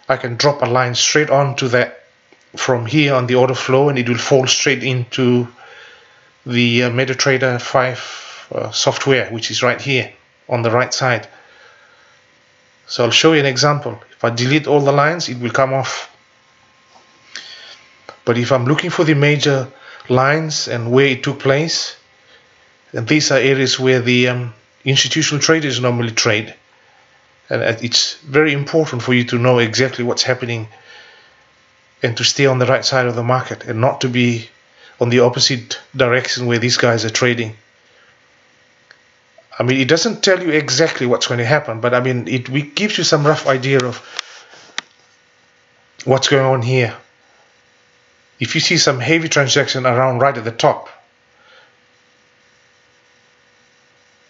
I can drop a line straight onto that from here on the order flow, and it will fall straight into the MetaTrader 5 software, which is right here on the right side. So I'll show you an example. If I delete all the lines, it will come off. But if I'm looking for the major lines and where it took place, and these are areas where the institutional traders normally trade, and it's very important for you to know exactly what's happening and to stay on the right side of the market and not to be on the opposite direction where these guys are trading. I mean, it doesn't tell you exactly what's going to happen, but I mean, it gives you some rough idea of what's going on here. If you see some heavy transaction around right at the top,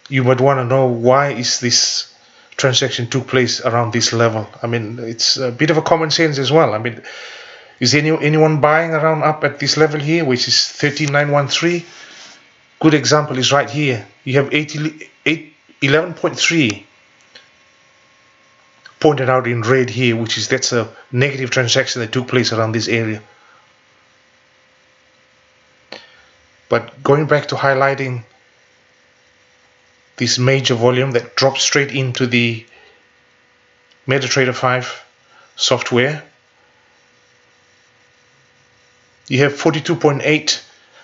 you might want to know why is this transaction took place around this level. I mean, it's a bit of a common sense as well. I mean, is anyone buying around up at this level here, which is 13,913? Good example is right here. You have 11.3 pointed out in red here, which is, that's a negative transaction that took place around this area. But going back to highlighting this major volume that drops straight into the MetaTrader 5 software, You have 42.8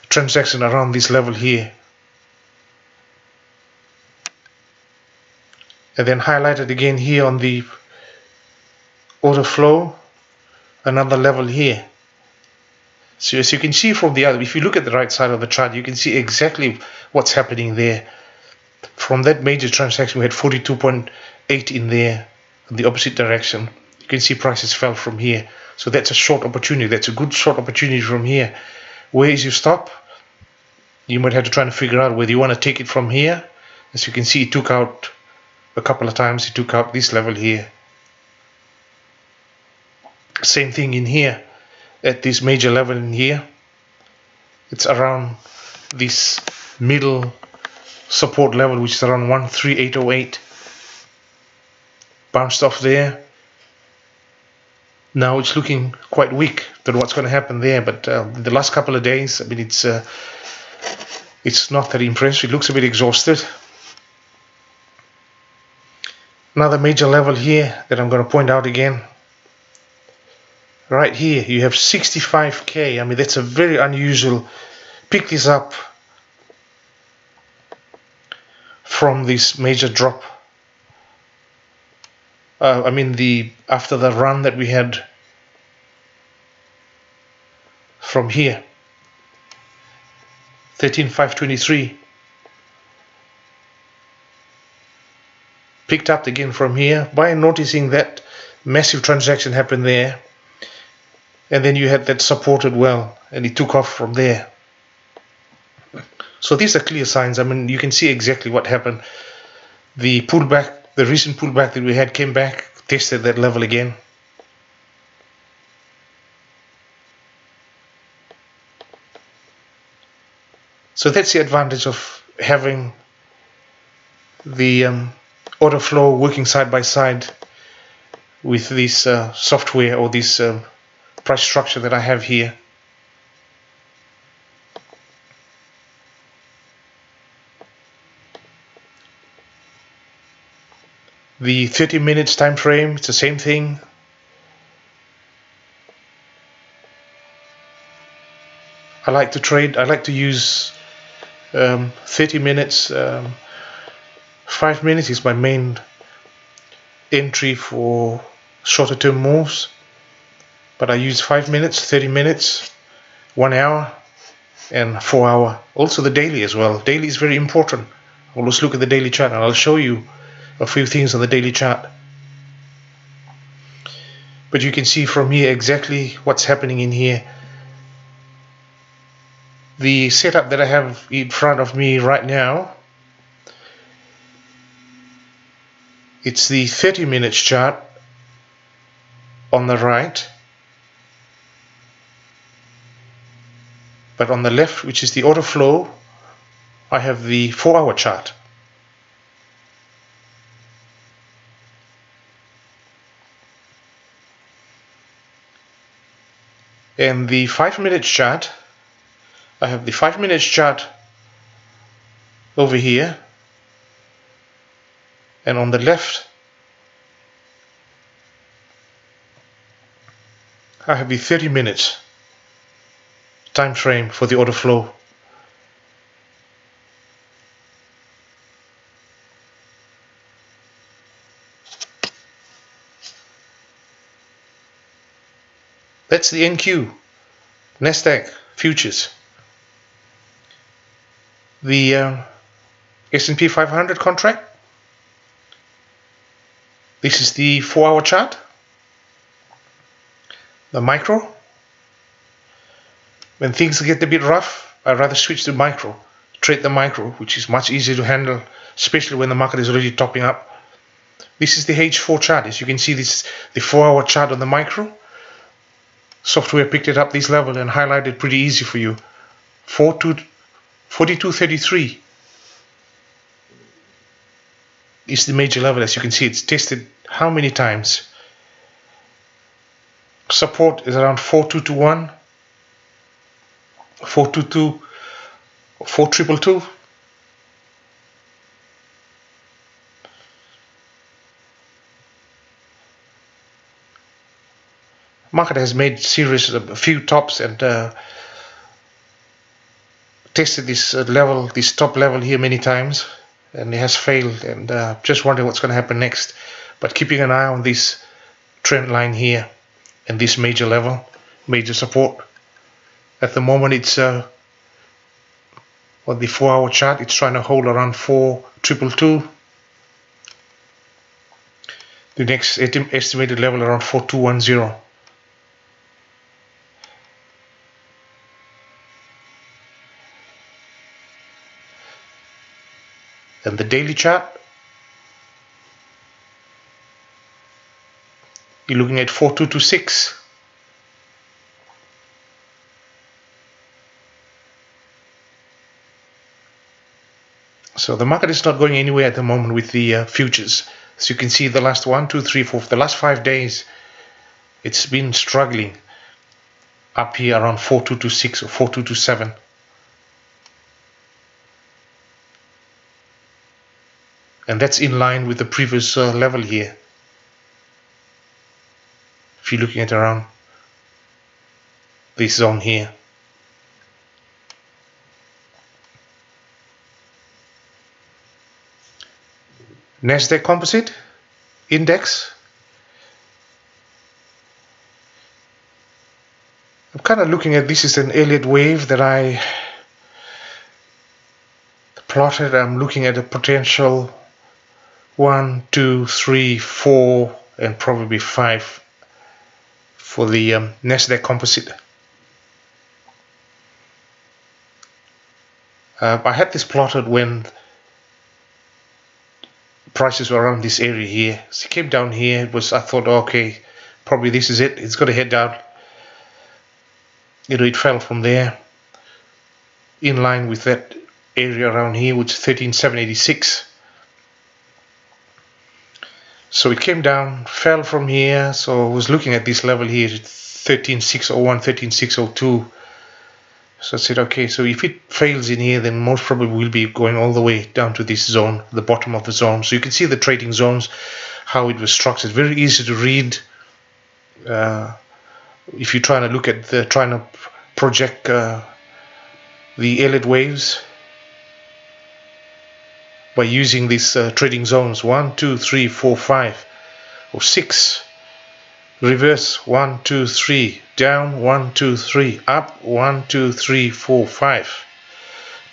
transaction around this level here, and then highlighted again here on the order flow, another level here. So as you can see from the other, if you look at the right side of the chart, you can see exactly what's happening there. From that major transaction, we had 42.8 in there in the opposite direction. You can see prices fell from here. So that's a short opportunity. That's a good short opportunity from here. Where is your stop? You might have to try and figure out whether you want to take it from here. As you can see, it took out a couple of times. It took out this level here. Same thing in here. At this major level in here, it's around this middle support level, which is around 13808. Bounced off there. Now it's looking quite weak. Don't know what's going to happen there, but the last couple of days, I mean, it's not that impressive. It looks a bit exhausted. Another major level here that I'm going to point out again. Right here, you have 65k. I mean, that's a very unusual. Pick this up from this major drop. I mean, after the run that we had from here, 13,523, picked up again from here by noticing that massive transaction happened there, and then you had that supported well, and it took off from there. So these are clear signs. I mean, you can see exactly what happened. The pullback, the recent pullback that we had, came back, tested that level again. So that's the advantage of having the order flow working side by side with this software or this price structure that I have here. The 30 minutes time frame, it's the same thing. I like to trade, I like to use 30 minutes. 5 minutes is my main entry for shorter term moves, but I use 5 minutes, 30 minutes, 1 hour, and 4 hour. Also the daily as well. Daily is very important. Always look at the daily chart, and I'll show you a few things on the daily chart. But you can see from here exactly what's happening in here. The setup that I have in front of me right now, it's the 30 minutes chart on the right, but on the left, which is the order flow, I have the 4 hour chart. And the 5 minutes chart, I have the 5 minutes chart over here, and on the left I have the 30 minutes time frame for the order flow. That's the NQ, Nasdaq futures. The S&P 500 contract. This is the 4 hour chart. The micro. When things get a bit rough, I'd rather switch to micro. Trade the micro, which is much easier to handle, especially when the market is already topping up. This is the H4 chart. As you can see, this is the 4 hour chart on the micro. Software picked it up this level and highlighted pretty easy for you. 42.33 is the major level. As you can see, it's tested how many times? Support is around 4221, 422, 4222. market has made series of a few tops and tested this level, this top level here many times, and it has failed, and just wondering what's going to happen next. But keeping an eye on this trend line here and this major level, major support. At the moment it's on the 4-hour chart, it's trying to hold around 4,222. The next estimated level around 4,210. And the daily chart, you're looking at 4,226. So the market is not going anywhere at the moment with the futures. So you can see the last 1, 2, 3, 4, the last 5 days, it's been struggling up here around 4,226 or 4,227. And that's in line with the previous level here. If you're looking at around this zone here. Nasdaq Composite Index. I'm kind of looking at this as an Elliott wave that I plotted. I'm looking at a potential 1, 2, 3, 4, and probably 5 for the Nasdaq Composite. I had this plotted when prices were around this area here. So it came down here. It was, I thought, okay, probably this is it. It's got to head down. It fell from there in line with that area around here, which is 13,786. So it came down, fell from here. So I was looking at this level here, 13,601, 13,602. So I said, okay, so if it fails in here, then most probably we'll be going all the way down to this zone, the bottom of the zone. So you can see the trading zones, how it was structured. Very easy to read. If you're trying to look at trying to project the Elliott waves by using these trading zones 1, 2, 3, 4, 5, or 6. Reverse 1, 2, 3, down 1, 2, 3, up 1, 2, 3, 4, 5,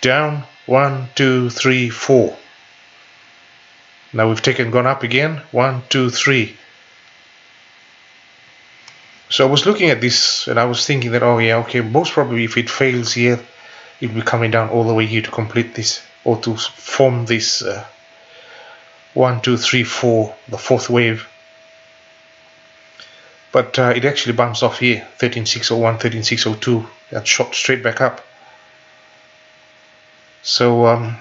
down 1, 2, 3, 4. Now we've gone up again 1, 2, 3. So I was looking at this and I was thinking that, oh yeah, okay, most probably if it fails here, it'll be coming down all the way here to complete this, or to form this 1, 2, 3, 4, the fourth wave. But it actually bounced off here, 13,601, 13,602, and shot straight back up. So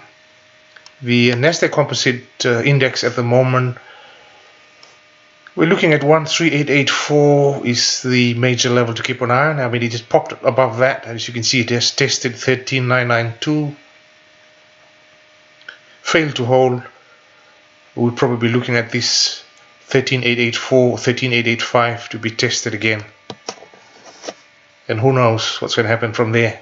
the Nasdaq Composite Index at the moment, we're looking at 13884 is the major level to keep an eye on. I mean, it just popped above that. As you can see, it has tested 13,992. Failed to hold. We're probably looking at this 13,884, 13,885 to be tested again. And who knows what's going to happen from there.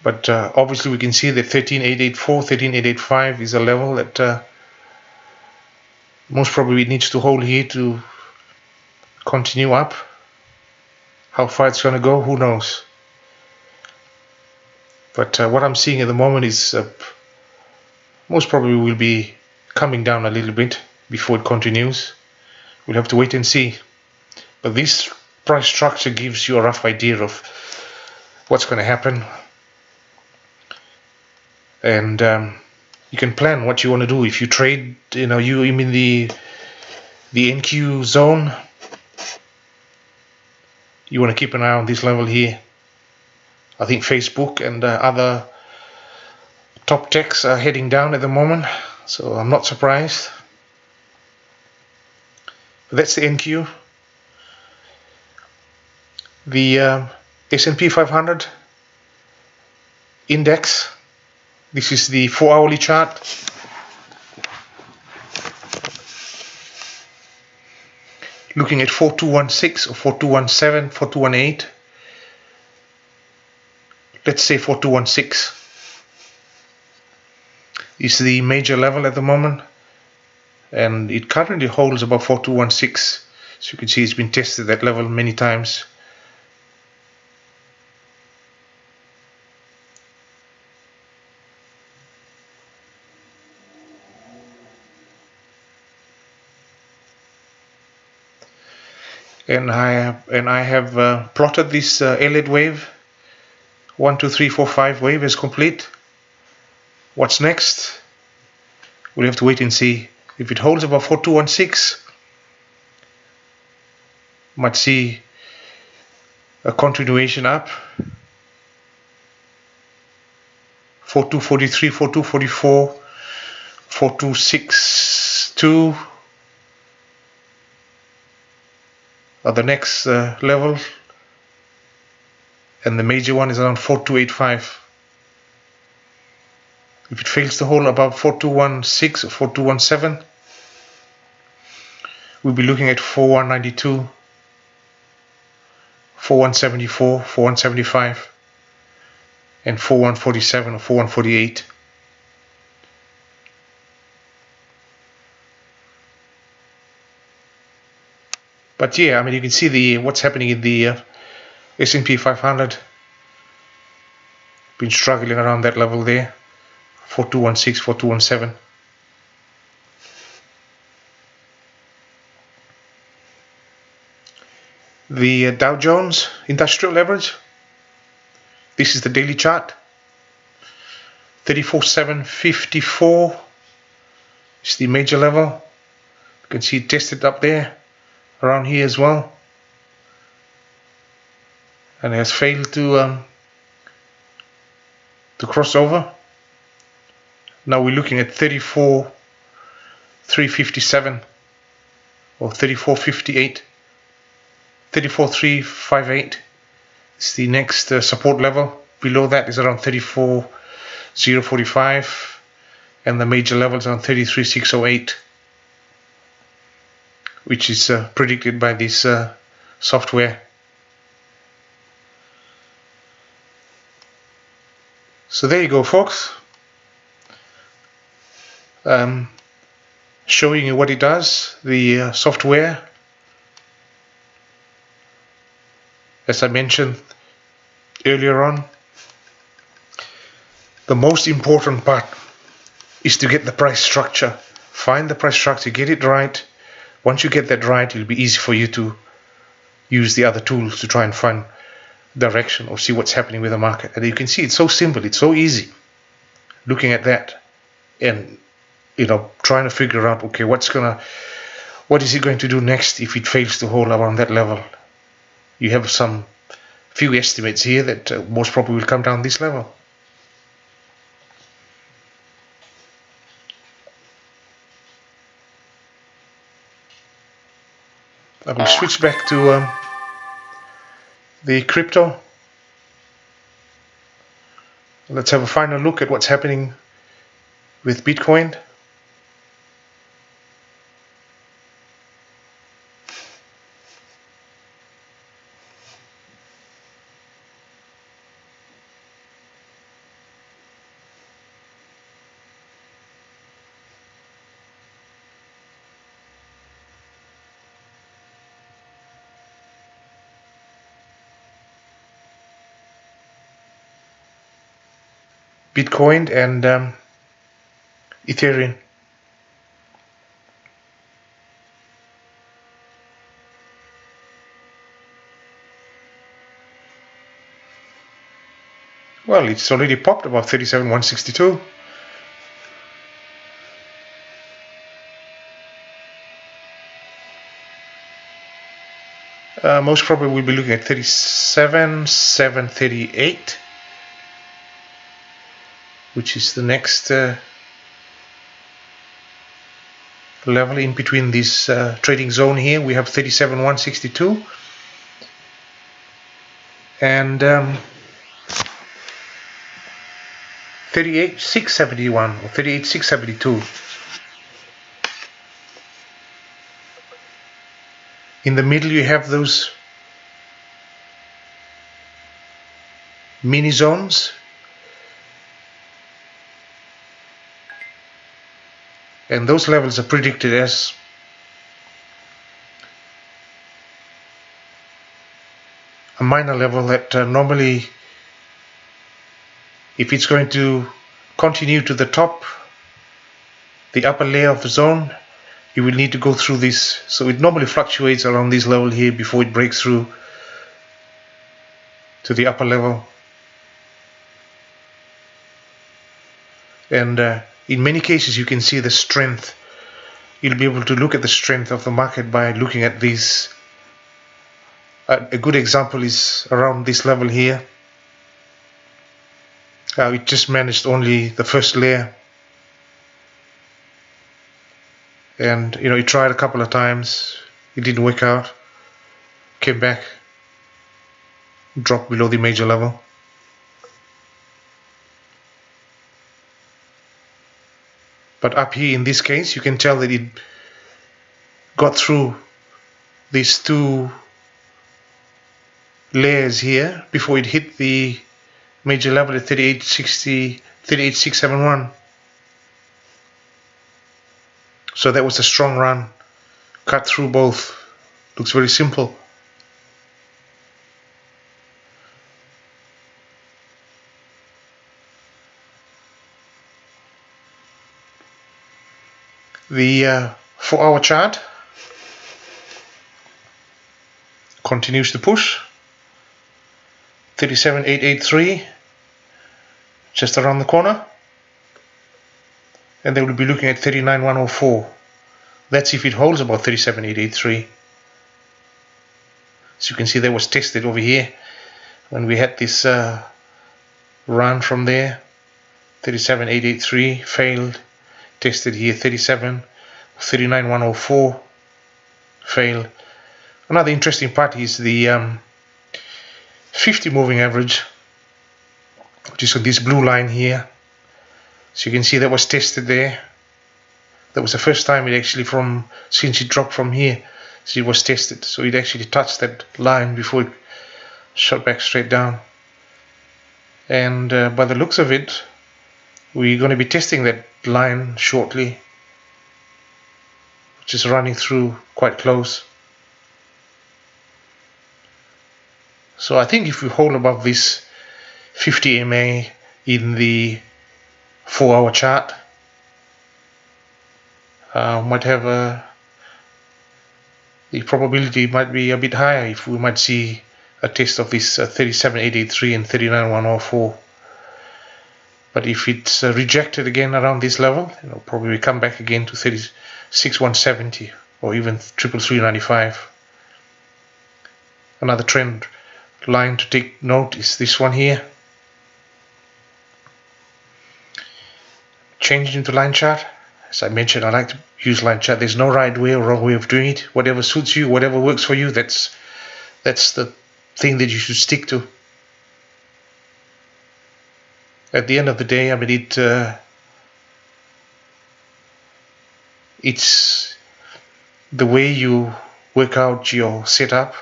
But obviously we can see that 13,884, 13,885 is a level that most probably needs to hold here to continue up. How far it's going to go, who knows. But what I'm seeing at the moment is most probably will be coming down a little bit before it continues. We'll have to wait and see. But this price structure gives you a rough idea of what's going to happen. And you can plan what you want to do. If you trade, you mean the NQ zone, you want to keep an eye on this level here. I think Facebook and other top techs are heading down at the moment, so I'm not surprised. But that's the NQ. The S&P 500 index. This is the 4-hourly chart. Looking at 4216 or 4217, 4218. Let's say 4216 is the major level at the moment, and it currently holds above 4216. So you can see it's been tested that level many times. And I have plotted this Elliott wave. 1, 2, 3, 4, 5 wave is complete. What's next? We'll have to wait and see. If it holds above 4216, might see a continuation up. 4243, 4244, 4262 are the next level, and the major one is around 4285. If it fails to hold above 4216 or 4217, we'll be looking at 4192, 4174, 4175, and 4147 or 4148. But yeah, I mean, you can see what's happening in the S&P 500. Been struggling around that level there, 4216, 4217. The Dow Jones Industrial Average. This is the daily chart. 34,754 is the major level. You can see it tested up there, around here as well, and it has failed to cross over. Now we're looking at 34,357 or 34,58. 34,358 is the next support level. Below that is around 34,045, and the major level is around 33,608, which is predicted by this software. So there you go, folks. Showing you what it does, the software. As I mentioned earlier on, the most important part is to get the price structure. Find the price structure, get it right. Once you get that right, it'll be easy for you to use the other tools to try and find direction or see what's happening with the market. And you can see it's so simple, it's so easy looking at that and trying to figure out, okay, what is it going to do next if it fails to hold around that level. You have some few estimates here that most probably will come down this level. I will switch back to the crypto. Let's have a final look at what's happening with Bitcoin. Bitcoin and Ethereum. Well, it's already popped about 37,162. Most probably we'll be looking at 37,738, which is the next level in between this trading zone here. We have 37,162 and 38,671 or 38,672. In the middle you have those mini zones, and those levels are predicted as a minor level that normally, if it's going to continue to the top, the upper layer of the zone, you will need to go through this. So it normally fluctuates around this level here before it breaks through to the upper level. And in many cases you can see the strength. You'll be able to look at the strength of the market by looking at these. A good example is around this level here. It just managed only the first layer, and it tried a couple of times, it didn't work out, came back, dropped below the major level. But up here in this case you can tell that it got through these two layers here before it hit the major level at 38,671. So that was a strong run, cut through both. Looks very simple. The 4-hour chart continues to push. 37,883, just around the corner, and they will be looking at 39,104. That's if it holds about 37,883. So you can see that was tested over here when we had this run from there. 37,883 failed, tested here 39,104 failed. Another interesting part is the 50 moving average, which is on this blue line here. So you can see that was tested there. That was the first time it actually, since it dropped from here, so it was tested. So it actually touched that line before it shot back straight down. And by the looks of it, we're going to be testing that line shortly, which is running through quite close. So I think if we hold above this 50 MA in the 4-hour chart, might have the probability might be a bit higher if we might see a test of this 37,883 and 39,104. But if it's rejected again around this level, probably come back again to 36,170 or even 33,395. Another trend line to take note is this one here. Changing into line chart. As I mentioned, I like to use line chart. There's no right way or wrong way of doing it. Whatever suits you, whatever works for you, that's the thing that you should stick to. At the end of the day, I mean, it's the way you work out your setup,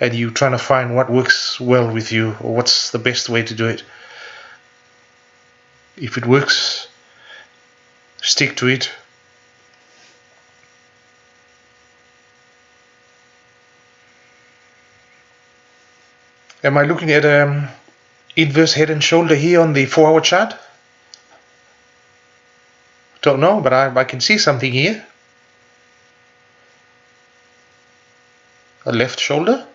and you trying to find what works well with you, or what's the best way to do it. If it works, stick to it. Am I looking at inverse head and shoulder here on the 4-hour chart? Don't know, but I can see something here. A left shoulder.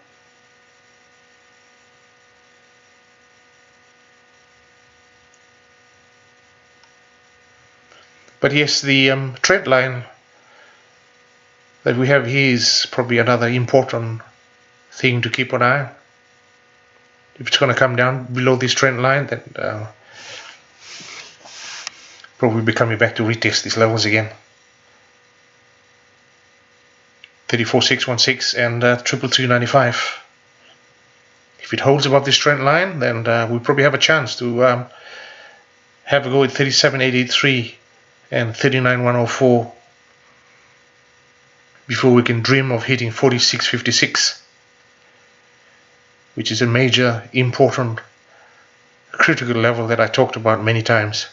But yes, the trend line that we have here is probably another important thing to keep an eye on. If it's going to come down below this trend line, then probably be coming back to retest these levels again. 34,616 and 33,395. If it holds above this trend line, then we probably have a chance to have a go at 37,883 and 39,104. before we can dream of hitting 46.56, which is a major, important, critical level that I talked about many times.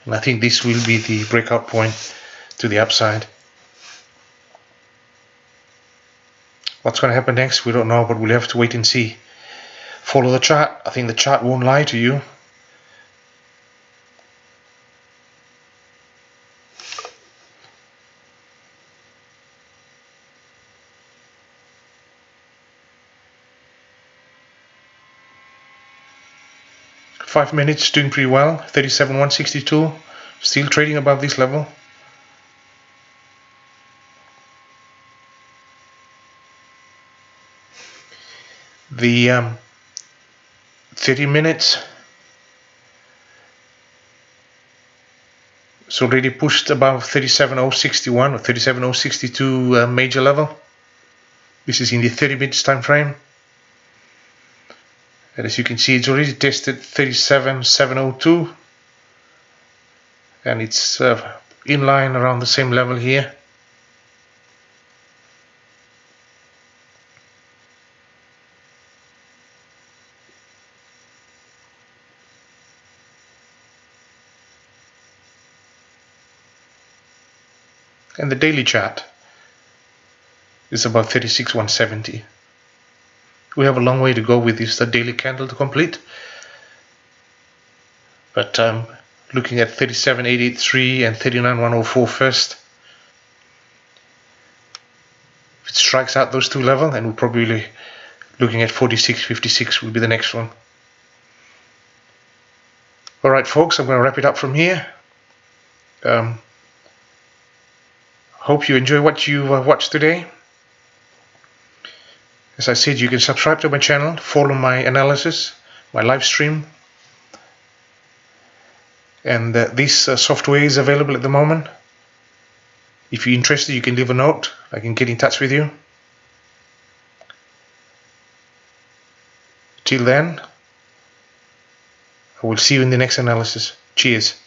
And I think this will be the breakout point to the upside. What's going to happen next, we don't know, but we'll have to wait and see. Follow the chart. I think the chart won't lie to you. Five minutes doing pretty well. 37,162, still trading above this level. The 30 minutes, it's already pushed above 37,061 or 37,062 major level. This is in the 30 minutes time frame. And as you can see, it's already tested 37,702, and it's in line around the same level here. And the daily chart is about 36,170. We have a long way to go with this daily candle to complete, but looking at 37,883 and 39,104 first. If it strikes out those two levels, and we're probably looking at 46.56 will be the next one. Alright folks, I'm going to wrap it up from here. Hope you enjoy what you watched today. As I said, you can subscribe to my channel, follow my analysis, my live stream, and this software is available at the moment. If you're interested, you can leave a note. I can get in touch with you. Till then, I will see you in the next analysis. Cheers.